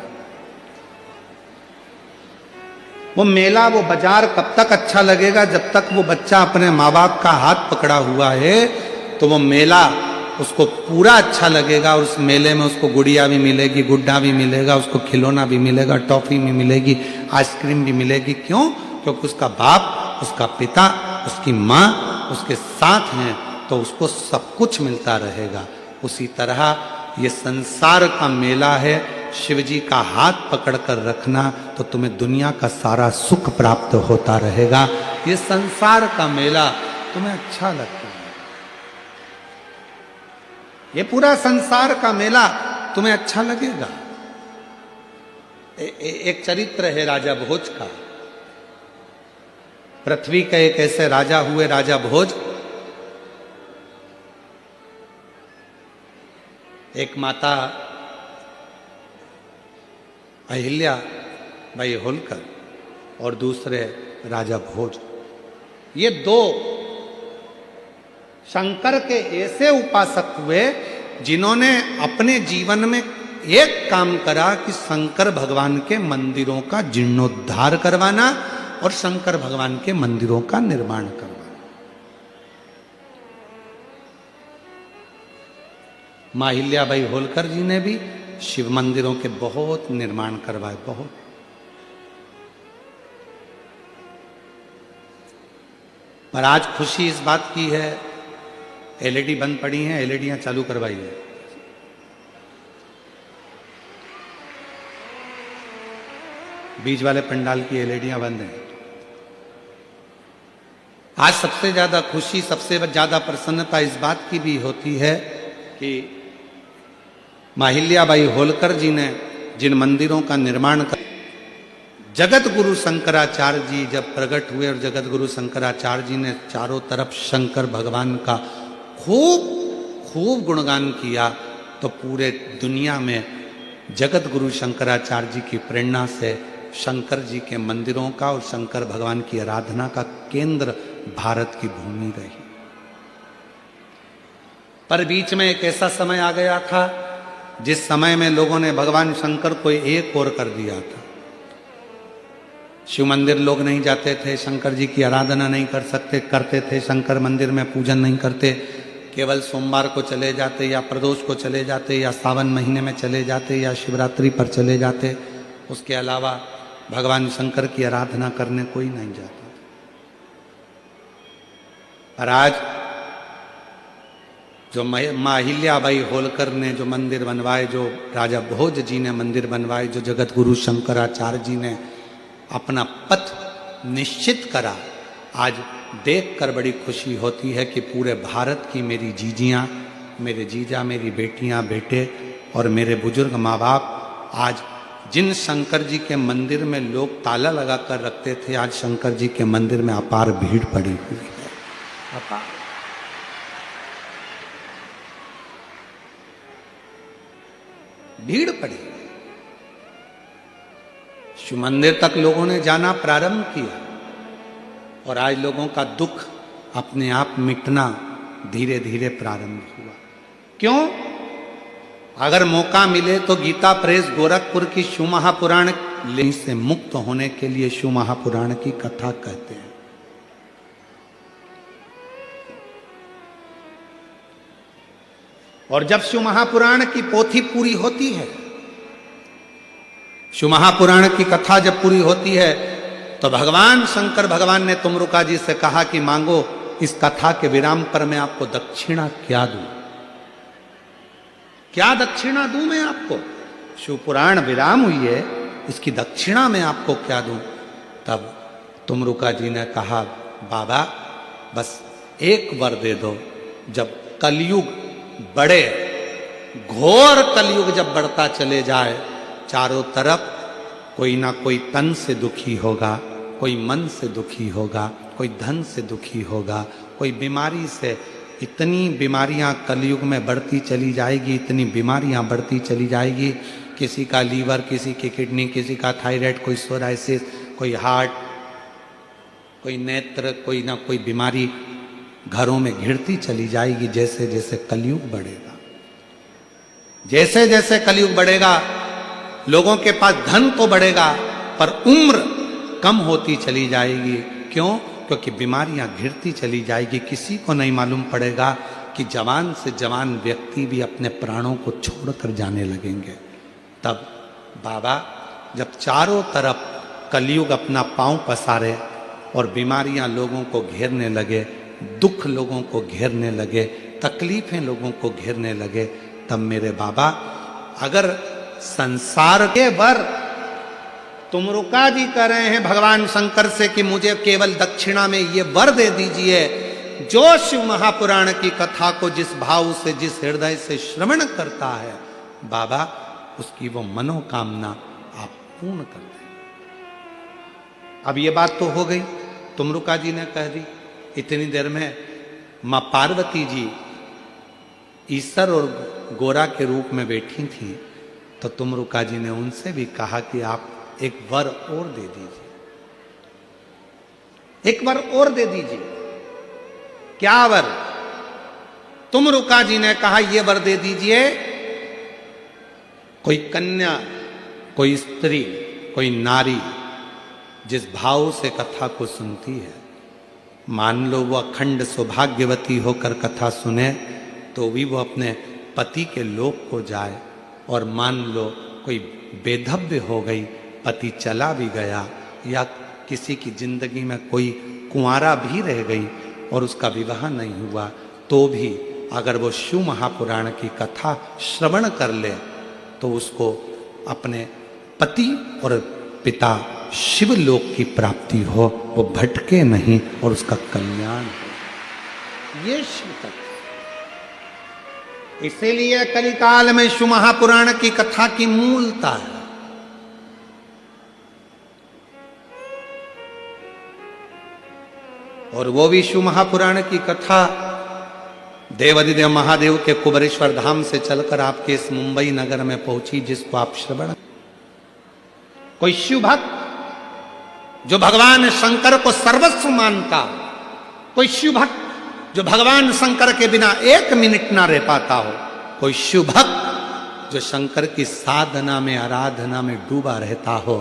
वो मेला, वो बाजार कब तक अच्छा लगेगा? जब तक वो बच्चा अपने माँ बाप का हाथ पकड़ा हुआ है, तो वो मेला उसको पूरा अच्छा लगेगा, और उस मेले में उसको गुड़िया भी मिलेगी, गुड्डा भी मिलेगा, उसको खिलौना भी मिलेगा, टॉफी भी मिलेगी, आइसक्रीम भी मिलेगी। क्यों? क्योंकि उसका बाप, उसका पिता, उसकी माँ उसके साथ हैं, तो उसको सब कुछ मिलता रहेगा। उसी तरह ये संसार का मेला है, शिव जी का हाथ पकड़कर रखना तो तुम्हें दुनिया का सारा सुख प्राप्त होता रहेगा। ये संसार का मेला तुम्हें अच्छा लगता है, ये पूरा संसार का मेला तुम्हें अच्छा लगेगा। एक चरित्र है राजा भोज का। पृथ्वी के एक ऐसे राजा हुए, राजा भोज। एक माता अहिल्या बाई होलकर और दूसरे राजा भोज, ये दो शंकर के ऐसे उपासक हुए जिन्होंने अपने जीवन में एक काम करा कि शंकर भगवान के मंदिरों का जीर्णोद्धार करवाना और शंकर भगवान के मंदिरों का निर्माण करवाना। मां अहिल्याबाई होलकर जी ने भी शिव मंदिरों के बहुत निर्माण करवाए, बहुत। पर आज खुशी इस बात की है, एलईडी बंद पड़ी हैं, एलईडियां चालू करवाई है। बीच वाले पंडाल की एलईडियां बंद हैं। आज सबसे ज्यादा खुशी, सबसे ज्यादा प्रसन्नता इस बात की भी होती है कि मां अहिल्याबाई होलकर जी ने जिन मंदिरों का निर्माण कर, जगत गुरु शंकराचार्य जी जब प्रकट हुए और जगत गुरु शंकराचार्य जी ने चारों तरफ शंकर भगवान का खूब खूब गुणगान किया, तो पूरे दुनिया में जगत गुरु शंकराचार्य जी की प्रेरणा से शंकर जी के मंदिरों का और शंकर भगवान की आराधना का केंद्र भारत की भूमि रही। पर बीच में एक ऐसा समय आ गया था जिस समय में लोगों ने भगवान शंकर को एक और कर दिया था। शिव मंदिर लोग नहीं जाते थे, शंकर जी की आराधना नहीं करते थे, शंकर मंदिर में पूजन नहीं करते, केवल सोमवार को चले जाते या प्रदोष को चले जाते या सावन महीने में चले जाते या शिवरात्रि पर चले जाते। उसके अलावा भगवान शंकर की आराधना करने कोई नहीं जाता। पर आज जो मां अहिल्याबाई होलकर ने जो मंदिर बनवाए, जो राजा भोज जी ने मंदिर बनवाए, जो जगत गुरु शंकराचार्य जी ने अपना पथ निश्चित करा, आज देखकर बड़ी खुशी होती है कि पूरे भारत की मेरी जीजियाँ, मेरे जीजा, मेरी बेटियाँ, बेटे और मेरे बुजुर्ग माँ बाप आज जिन शंकर जी के मंदिर में लोग ताला लगा कर रखते थे, आज शंकर जी के मंदिर में अपार भीड़ पड़ी हुई है। अपार भीड़ पड़ी। शिव मंदिर तक लोगों ने जाना प्रारंभ किया और आज लोगों का दुख अपने आप मिटना धीरे धीरे प्रारंभ हुआ। क्यों? अगर मौका मिले तो गीता प्रेस गोरखपुर की शिव महापुराण से मुक्त होने के लिए शिव महापुराण की कथा कहते हैं। और जब शिव महापुराण की पोथी पूरी होती है, शिव महापुराण की कथा जब पूरी होती है, तो भगवान शंकर भगवान ने तुमरुका जी से कहा कि मांगो इस कथा के विराम पर मैं आपको दक्षिणा क्या दूं? क्या दक्षिणा दूं मैं आपको? शिवपुराण विराम हुई है, इसकी दक्षिणा मैं आपको क्या दूं? तब तुमरुका जी ने कहा, बाबा बस एक वर दे दो। जब कलयुग बढ़े, घोर कलयुग जब बढ़ता चले जाए, चारों तरफ कोई ना कोई तन से दुखी होगा, कोई मन से दुखी होगा, कोई धन से दुखी होगा, कोई बीमारी से, इतनी बीमारियां कलयुग में बढ़ती चली जाएगी, इतनी बीमारियां बढ़ती चली जाएगी। किसी का लीवर, किसी की किडनी, किसी का थायराइड, कोई सोराइसिस, कोई हार्ट, कोई नेत्र, कोई ना कोई बीमारी घरों में घिरती चली जाएगी जैसे जैसे कलयुग बढ़ेगा। जैसे जैसे कलयुग बढ़ेगा, लोगों के पास धन तो बढ़ेगा पर उम्र कम होती चली जाएगी। क्यों? क्योंकि बीमारियां घिरती चली जाएगी। किसी को नहीं मालूम पड़ेगा कि जवान से जवान व्यक्ति भी अपने प्राणों को छोड़कर जाने लगेंगे। तब बाबा जब चारों तरफ कलयुग अपना पांव पसारे और बीमारियां लोगों को घेरने लगे, दुख लोगों को घेरने लगे, तकलीफें लोगों को घेरने लगे, तब मेरे बाबा अगर संसार के वर, तुमरुका जी कह रहे हैं भगवान शंकर से कि मुझे केवल दक्षिणा में ये वर दे दीजिए, जो शिव महापुराण की कथा को जिस भाव से, जिस हृदय से श्रवण करता है, बाबा उसकी वो मनोकामना आप पूर्ण कर दें। अब ये बात तो हो गई, तुमरुका जी ने कह दी। इतनी देर में मां पार्वती जी ईश्वर और गोरा के रूप में बैठी थी, तो तुमरुका जी ने उनसे भी कहा कि आप एक वर और दे दीजिए, एक वर और दे दीजिए। क्या वर? तुमरुका जी ने कहा, ये वर दे दीजिए, कोई कन्या, कोई स्त्री, कोई नारी जिस भाव से कथा को सुनती है, मान लो वो अखंड सौभाग्यवती होकर कथा सुने तो भी वो अपने पति के लोक को जाए, और मान लो कोई बेधव्य हो गई, पति चला भी गया, या किसी की जिंदगी में कोई कुंवारा भी रह गई और उसका विवाह नहीं हुआ, तो भी अगर वो शिव महापुराण की कथा श्रवण कर ले तो उसको अपने पति और पिता शिवलोक की प्राप्ति हो, वो भटके नहीं और उसका कल्याण हो। ये शिव तत्व। इसीलिए कलिकाल में शिव महापुराण की कथा की मूलता है। और वो भी शिव महापुराण की कथा देवाधिदेव महादेव के कुबरेश्वर धाम से चलकर आपके इस मुंबई नगर में पहुंची, जिसको आप श्रवण। कोई शिव भक्त जो भगवान शंकर को सर्वस्व मानता, कोई शिव भक्त जो भगवान शंकर के बिना एक मिनट ना रह पाता हो, कोई शिव भक्त जो शंकर की साधना में, आराधना में डूबा रहता हो,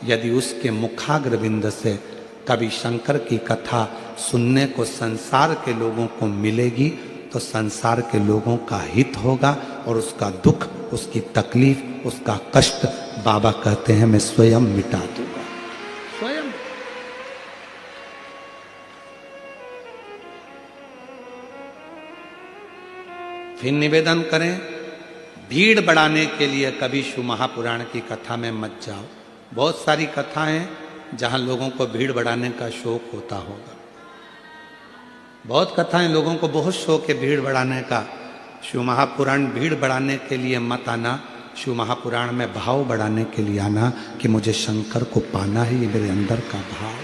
यदि उसके मुखाग्र बिंद से कभी शंकर की कथा सुनने को संसार के लोगों को मिलेगी तो संसार के लोगों का हित होगा और उसका दुख, उसकी तकलीफ, उसका कष्ट बाबा कहते हैं मैं स्वयं मिटा दूंगा, स्वयं। फिर निवेदन करें, भीड़ बढ़ाने के लिए कभी शिव महापुराण की कथा में मत जाओ। बहुत सारी कथाएं जहां लोगों को भीड़ बढ़ाने का शौक होता होगा, बहुत कथाएं लोगों को बहुत शौक है भीड़ बढ़ाने का। शिव महापुराण भीड़ बढ़ाने के लिए मत आना, शिव महापुराण में भाव बढ़ाने के लिए आना कि मुझे शंकर को पाना है, ये मेरे अंदर का भाव।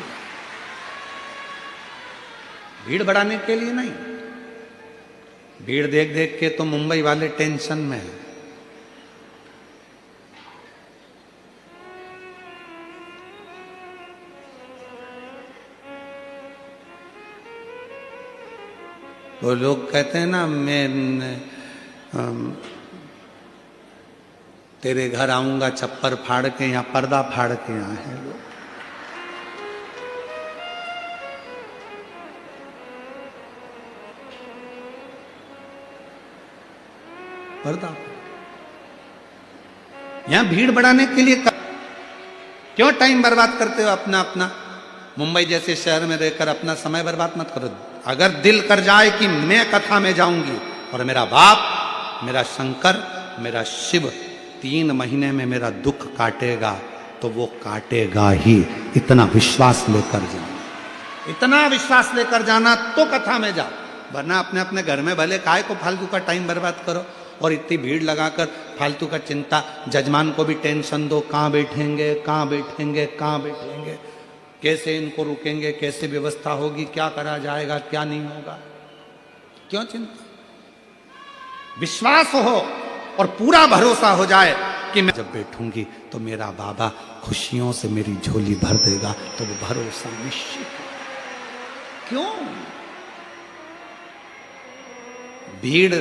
भीड़ बढ़ाने के लिए नहीं। भीड़ देख देख के तो मुंबई वाले टेंशन में हैं। वो लोग कहते हैं ना, मैं तेरे घर आऊंगा चप्पर फाड़ के या पर्दा फाड़ के आए हैं लोग। पर्दा यहां भीड़ बढ़ाने के लिए क्यों टाइम बर्बाद करते हो अपना? मुंबई जैसे शहर में रहकर अपना समय बर्बाद मत करो। अगर दिल कर जाए कि मैं कथा में जाऊंगी और मेरा बाप, मेरा शंकर, मेरा शिव 3 महीने में मेरा दुख काटेगा, तो वो काटेगा ही। इतना विश्वास लेकर जाना, इतना विश्वास लेकर जाना तो कथा में जाओ, वरना अपने अपने घर में भले काय को फालतू का टाइम बर्बाद करो और इतनी भीड़ लगाकर फालतू का चिंता। जजमान को भी टेंशन दो, कहाँ बैठेंगे, कहाँ बैठेंगे, कहाँ बैठेंगे, कैसे इनको रुकेंगे, कैसे व्यवस्था होगी, क्या करा जाएगा, क्या नहीं होगा, क्यों चिंता। विश्वास हो और पूरा भरोसा हो जाए कि मैं जब बैठूंगी तो मेरा बाबा खुशियों से मेरी झोली भर देगा, तो वो भरोसा निश्चित है। क्यों? भीड़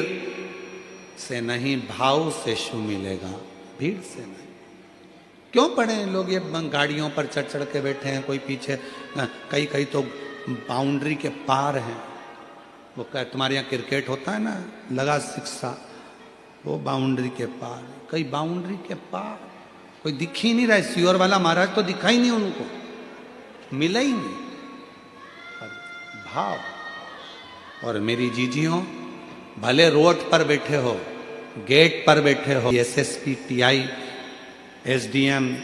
से नहीं, भाव से शु मिलेगा, भीड़ से नहीं। क्यों पड़े लोग ये गाड़ियों पर चढ़ चढ़ के बैठे हैं, कोई पीछे, कई कई तो बाउंड्री के पार हैं। वो क्या तुम्हारे यहाँ क्रिकेट होता है ना, लगा शिक्षा, वो बाउंड्री के पार, कई बाउंड्री के पार, कोई दिख ही नहीं रहा। सियोर वाला महाराज तो दिखा ही नहीं, उनको मिला ही नहीं। भाव। और मेरी जीजियों, भले रोड पर बैठे हो, गेट पर बैठे हो, एसएसपी, टीआई, एसडीएम,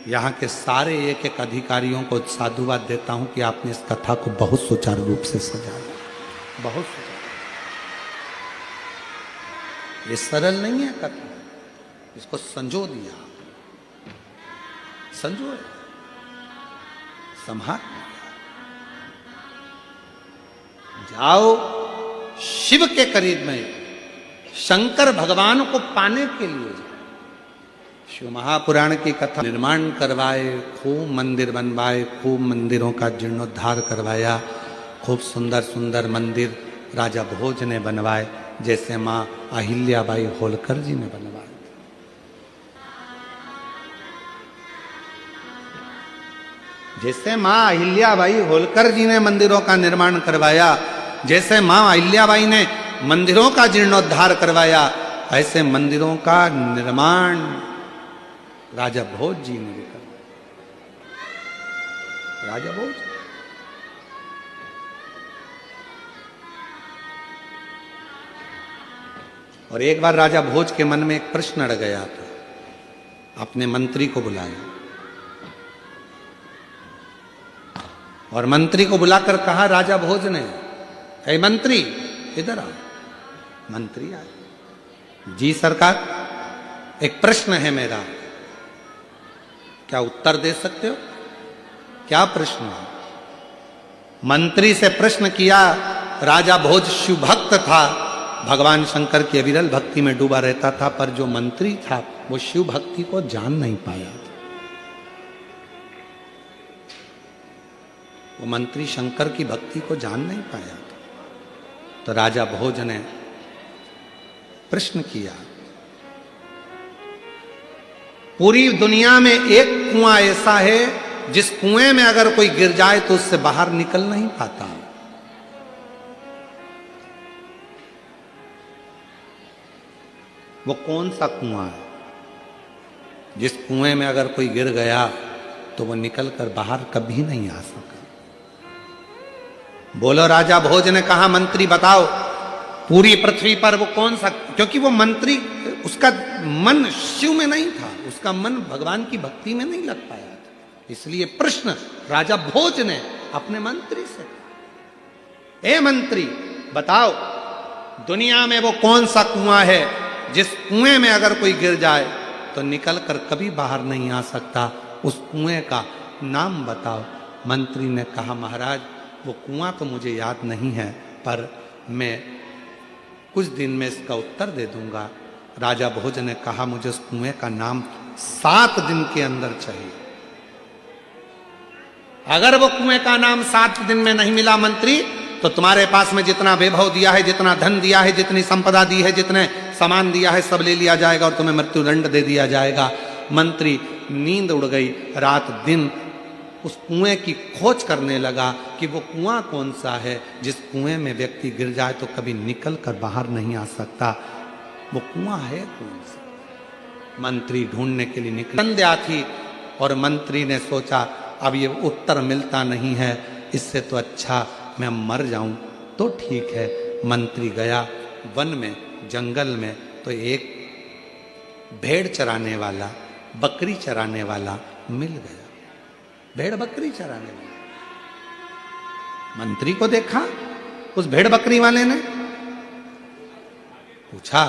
यहाँ के सारे एक एक अधिकारियों को साधुवाद देता हूं कि आपने इस कथा को बहुत सुचारू रूप से सजाया, बहुत सुचारू। ये सरल नहीं है कथा, इसको संजो दिया, संजो, संभाल। जाओ शिव के करीब में, शंकर भगवान को पाने के लिए जाओ। शिव महापुराण की कथा निर्माण करवाए, खूब मंदिर बनवाए, खूब मंदिरों का जीर्णोद्धार करवाया, खूब सुंदर सुंदर मंदिर राजा भोज ने बनवाए, जैसे माँ अहिल्याबाई होलकर जी ने बनवाए। जैसे माँ अहिल्याबाई होलकर जी ने मंदिरों का निर्माण करवाया, जैसे माँ अहिल्याबाई ने मंदिरों का जीर्णोद्धार करवाया, ऐसे मंदिरों का निर्माण राजा भोज जी ने भी करवाया। राजा भोज, और एक बार राजा भोज के मन में एक प्रश्न अड़ गया था, अपने मंत्री को बुलाया और मंत्री को बुलाकर कहा राजा भोज ने, ऐ मंत्री इधर आओ। मंत्री आए। जी सरकार, एक प्रश्न है मेरा, क्या उत्तर दे सकते हो? क्या प्रश्न है? मंत्री से प्रश्न किया। राजा भोज शिव भक्त था, भगवान शंकर की अविरल भक्ति में डूबा रहता था, पर जो मंत्री था वो शिव भक्ति को जान नहीं पाया था। वो मंत्री शंकर की भक्ति को जान नहीं पाया था। तो राजा भोज ने प्रश्न किया, पूरी दुनिया में एक कुआं ऐसा है जिस कुएं में अगर कोई गिर जाए तो उससे बाहर निकल नहीं पाता। वो कौन सा कुआं है जिस कुएं में अगर कोई गिर गया तो वो निकलकर बाहर कभी नहीं आ सका? बोलो। राजा भोज ने कहा, मंत्री बताओ, पूरी पृथ्वी पर वो कौन सा, क्योंकि वो मंत्री, उसका मन शिव में नहीं था, उसका मन भगवान की भक्ति में नहीं लग पाया था, इसलिए प्रश्न राजा भोज ने अपने मंत्री से कहा, ए मंत्री बताओ, दुनिया में वो कौन सा कुआं है जिस कुएं में अगर कोई गिर जाए तो निकल कर कभी बाहर नहीं आ सकता? उस कुएं का नाम बताओ। मंत्री ने कहा, महाराज वो कुआं तो मुझे याद नहीं है, पर मैं कुछ दिन में इसका उत्तर दे दूंगा। राजा भोज ने कहा, मुझे उस कुएं का नाम 7 दिन के अंदर चाहिए। अगर वो कुएं का नाम 7 दिन में नहीं मिला मंत्री, तो तुम्हारे पास में जितना वैभव दिया है, जितना धन दिया है, जितनी संपदा दी है, जितने सामान दिया है, सब ले लिया जाएगा और तुम्हें मृत्युदंड दे दिया जाएगा। मंत्री नींद उड़ गई। रात दिन उस कुएं की खोज करने लगा कि वो कुआं कौन सा है जिस कुएं में व्यक्ति गिर जाए तो कभी निकल कर बाहर नहीं आ सकता। वो कुआं है कौन सा? मंत्री ढूंढने के लिए निकले। संध्या थी और मंत्री ने सोचा, अब ये उत्तर मिलता नहीं है, इससे तो अच्छा मैं मर जाऊं। तो ठीक है। मंत्री गया वन में, जंगल में, तो एक भेड़ चराने वाला, बकरी चराने वाला मिल गया। भेड़ बकरी चराने वाला मंत्री को देखा, उस भेड़ बकरी वाले ने पूछा,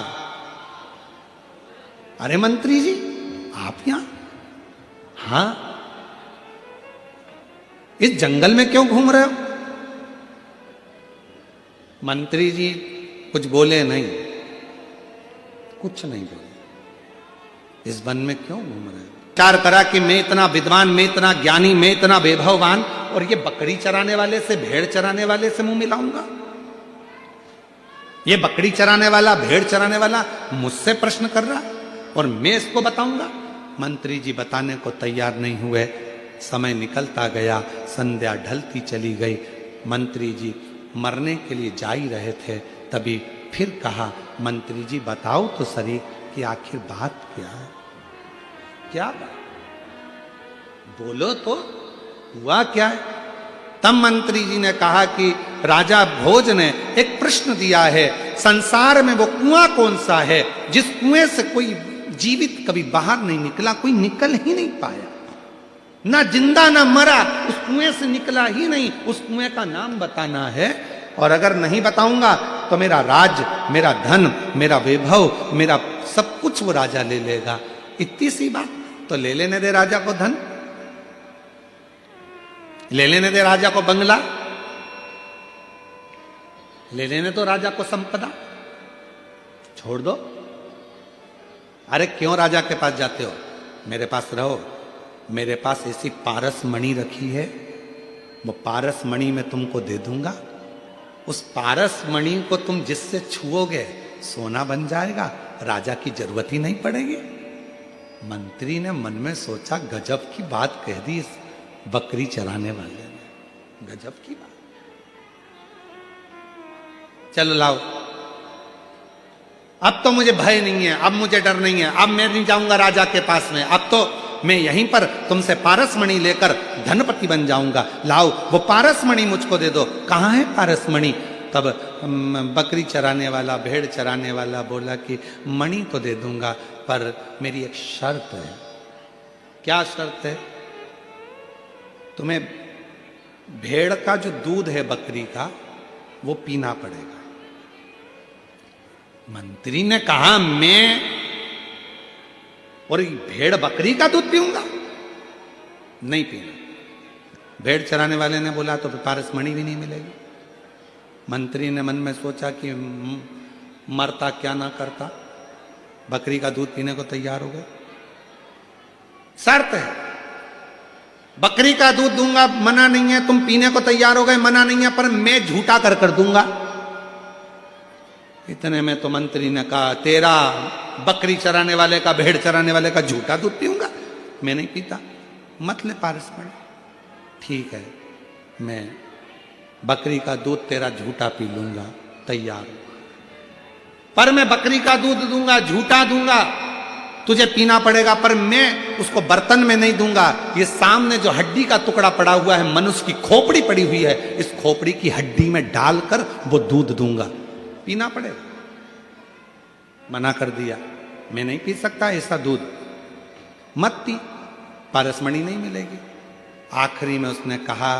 अरे मंत्री जी आप यहां? हां। इस जंगल में क्यों घूम रहे हो? मंत्री जी कुछ बोले नहीं, कुछ नहीं बोले। इस वन में क्यों घूम रहे हो? विचार करा कि मैं इतना विद्वान, मैं इतना ज्ञानी, मैं इतना वैभववान, और ये बकरी चराने वाले से, भेड़ चराने वाले से मुंह मिलाऊंगा? ये बकरी चराने वाला, भेड़ चराने वाला मुझसे प्रश्न कर रहा और मैं इसको बताऊंगा? मंत्री जी बताने को तैयार नहीं हुए। समय निकलता गया, संध्या ढलती चली गई। मंत्री जी मरने के लिए जा ही रहे थे, तभी फिर कहा, मंत्री जी बताओ तो सही कि आखिर बात क्या है? क्या बात? बोलो तो, हुआ क्या है? तब मंत्री जी ने कहा कि राजा भोज ने एक प्रश्न दिया है, संसार में वो कुआं कौन सा है जिस कुएं से कोई जीवित कभी बाहर नहीं निकला, कोई निकल ही नहीं पाया, ना जिंदा ना मरा, उस कुएं से निकला ही नहीं। उस कुएं का नाम बताना है, और अगर नहीं बताऊंगा तो मेरा राज, मेरा धन, मेरा वैभव, मेरा सब कुछ वो राजा ले लेगा। इतनी सी बात, तो ले लेने दे राजा को धन, ले लेने दे राजा को बंगला, ले लेने दो राजा को संपदा, छोड़ दो। अरे क्यों राजा के पास जाते हो? मेरे पास रहो। मेरे पास ऐसी पारस मणि रखी है, वो पारस मणि मैं तुमको दे दूंगा। उस पारस मणि को तुम जिससे छुओगे सोना बन जाएगा, राजा की जरूरत ही नहीं पड़ेगी। मंत्री ने मन में सोचा, गजब की बात कह दी इस बकरी चराने वाले ने, गजब की बात। चलो लाओ, अब तो मुझे भय नहीं है, अब मुझे डर नहीं है, अब मैं नहीं जाऊंगा राजा के पास में, अब तो मैं यहीं पर तुमसे पारसमणि लेकर धनपति बन जाऊंगा। लाओ वो पारसमणि मुझको दे दो। कहाँ है पारसमणि? तब बकरी चराने वाला, भेड़ चराने वाला बोला कि मणि तो दे दूंगा, पर मेरी एक शर्त है। क्या शर्त है? तुम्हें भेड़ का जो दूध है बकरी का, वो पीना पड़ेगा। मंत्री ने कहा, मैं और भेड़ बकरी का दूध पीऊंगा? नहीं पीना। भेड़ चराने वाले ने बोला, तो पारसमणि भी नहीं मिलेगी। मंत्री ने मन में सोचा कि मरता क्या ना करता, बकरी का दूध पीने को तैयार हो गए। शर्त है, बकरी का दूध दूंगा, मना नहीं है। तुम पीने को तैयार हो गए, मना नहीं है, पर मैं झूठा कर दूंगा। इतने में तो मंत्री ने कहा, तेरा बकरी चराने वाले का, भेड़ चराने वाले का झूठा दूध पीऊंगा? मैं नहीं पीता, मत ले पारसमणि। ठीक है, मैं बकरी का दूध तेरा झूठा पी लूंगा, तैयार। पर मैं बकरी का दूध दूंगा, झूठा दूंगा, तुझे पीना पड़ेगा, पर मैं उसको बर्तन में नहीं दूंगा। ये सामने जो हड्डी का टुकड़ा पड़ा हुआ है, मनुष्य की खोपड़ी पड़ी हुई है, इस खोपड़ी की हड्डी में डालकर वो दूध दूंगा, पीना पड़ेगा। मना कर दिया, मैं नहीं पी सकता ऐसा दूध, मत पी, पारसमणि नहीं मिलेगी। आखिरी में उसने कहा,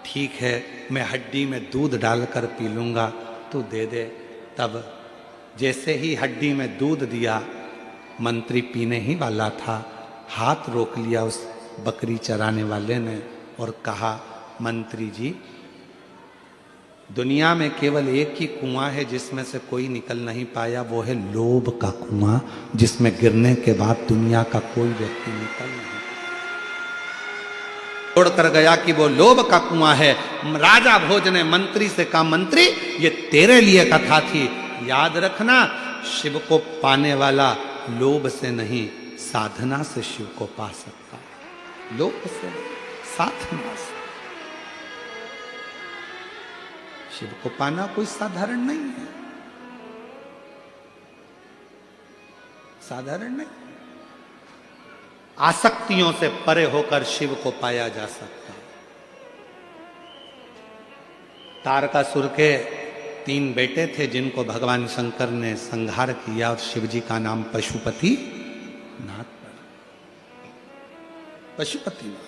ठीक है, मैं हड्डी में दूध डालकर पी लूंगा, तू दे दे। तब जैसे ही हड्डी में दूध दिया, मंत्री पीने ही वाला था, हाथ रोक लिया उस बकरी चराने वाले ने और कहा, मंत्री जी, दुनिया में केवल एक ही कुआं है जिसमें से कोई निकल नहीं पाया, वो है लोभ का कुआं, जिसमें गिरने के बाद दुनिया का कोई व्यक्ति निकल नहीं छोड़ कर गया कि वो लोभ का कुआं है। राजा भोज ने मंत्री से कहा, मंत्री ये तेरे लिए कथा थी, याद रखना, शिव को पाने वाला लोभ से नहीं, साधना से शिव को पा सकता है। लोभ से, साधना से शिव को पाना कोई साधारण नहीं है, साधारण नहीं। आसक्तियों से परे होकर शिव को पाया जा सकता है। तारकासुर के 3 बेटे थे जिनको भगवान शंकर ने संहार किया, और शिव जी का नाम पशुपति नाथ पड़ा। पशुपति नाथ।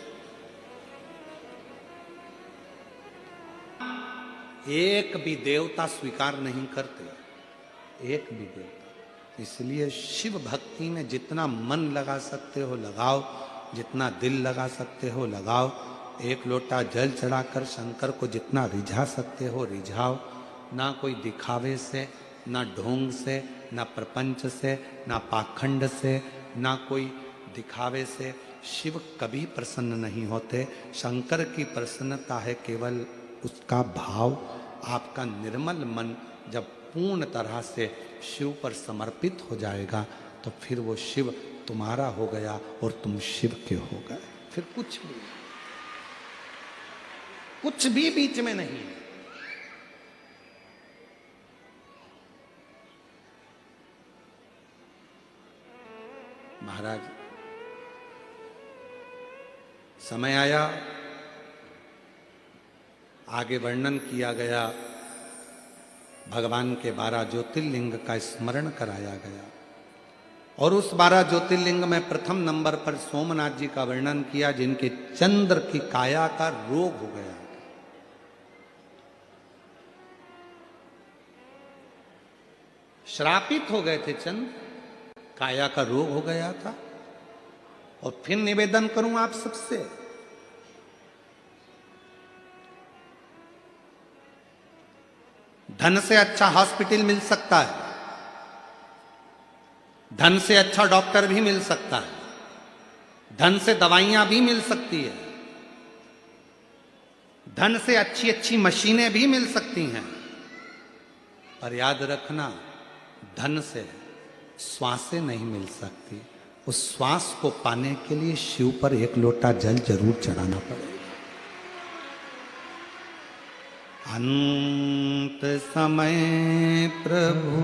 एक भी देवता स्वीकार नहीं करते, एक भी देवता। इसलिए शिव भक्ति में जितना मन लगा सकते हो लगाओ, जितना दिल लगा सकते हो लगाओ। एक लोटा जल चढ़ाकर शंकर को जितना रिझा सकते हो रिझाओ। ना कोई दिखावे से, ना ढोंग से, ना प्रपंच से, ना पाखंड से, ना कोई दिखावे से शिव कभी प्रसन्न नहीं होते। शंकर की प्रसन्नता है केवल उसका भाव। आपका निर्मल मन जब पूर्ण तरह से शिव पर समर्पित हो जाएगा तो फिर वो शिव तुम्हारा हो गया और तुम शिव के हो गए। फिर कुछ भी बीच में नहीं। महाराज, समय आया, आगे वर्णन किया गया, भगवान के 12 ज्योतिर्लिंग का स्मरण कराया गया। और उस 12 ज्योतिर्लिंग में प्रथम नंबर पर सोमनाथ जी का वर्णन किया, जिनके चंद्र की काया का रोग हो गया। श्रापित हो गए थे चंद्र, काया का रोग हो गया था। और फिर निवेदन करूं आप सबसे, धन से अच्छा हॉस्पिटल मिल सकता है, धन से अच्छा डॉक्टर भी मिल सकता है, धन से दवाइयां भी मिल सकती है, धन से अच्छी अच्छी मशीनें भी मिल सकती हैं। पर याद रखना, धन से श्वासें नहीं मिल सकती। उस श्वास को पाने के लिए शिव पर एक लोटा जल जरूर चढ़ाना पड़ेगा। अंत समय प्रभु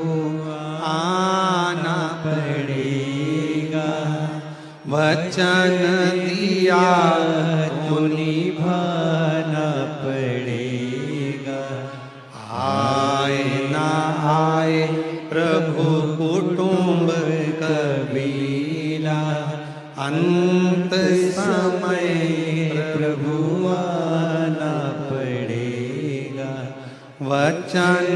आना पड़ेगा, वचन दिया तो निभाना पड़ेगा। आए ना आए प्रभु कुटुंब कबीला, अंत समय प्रभु आना पड़ेगा। वचन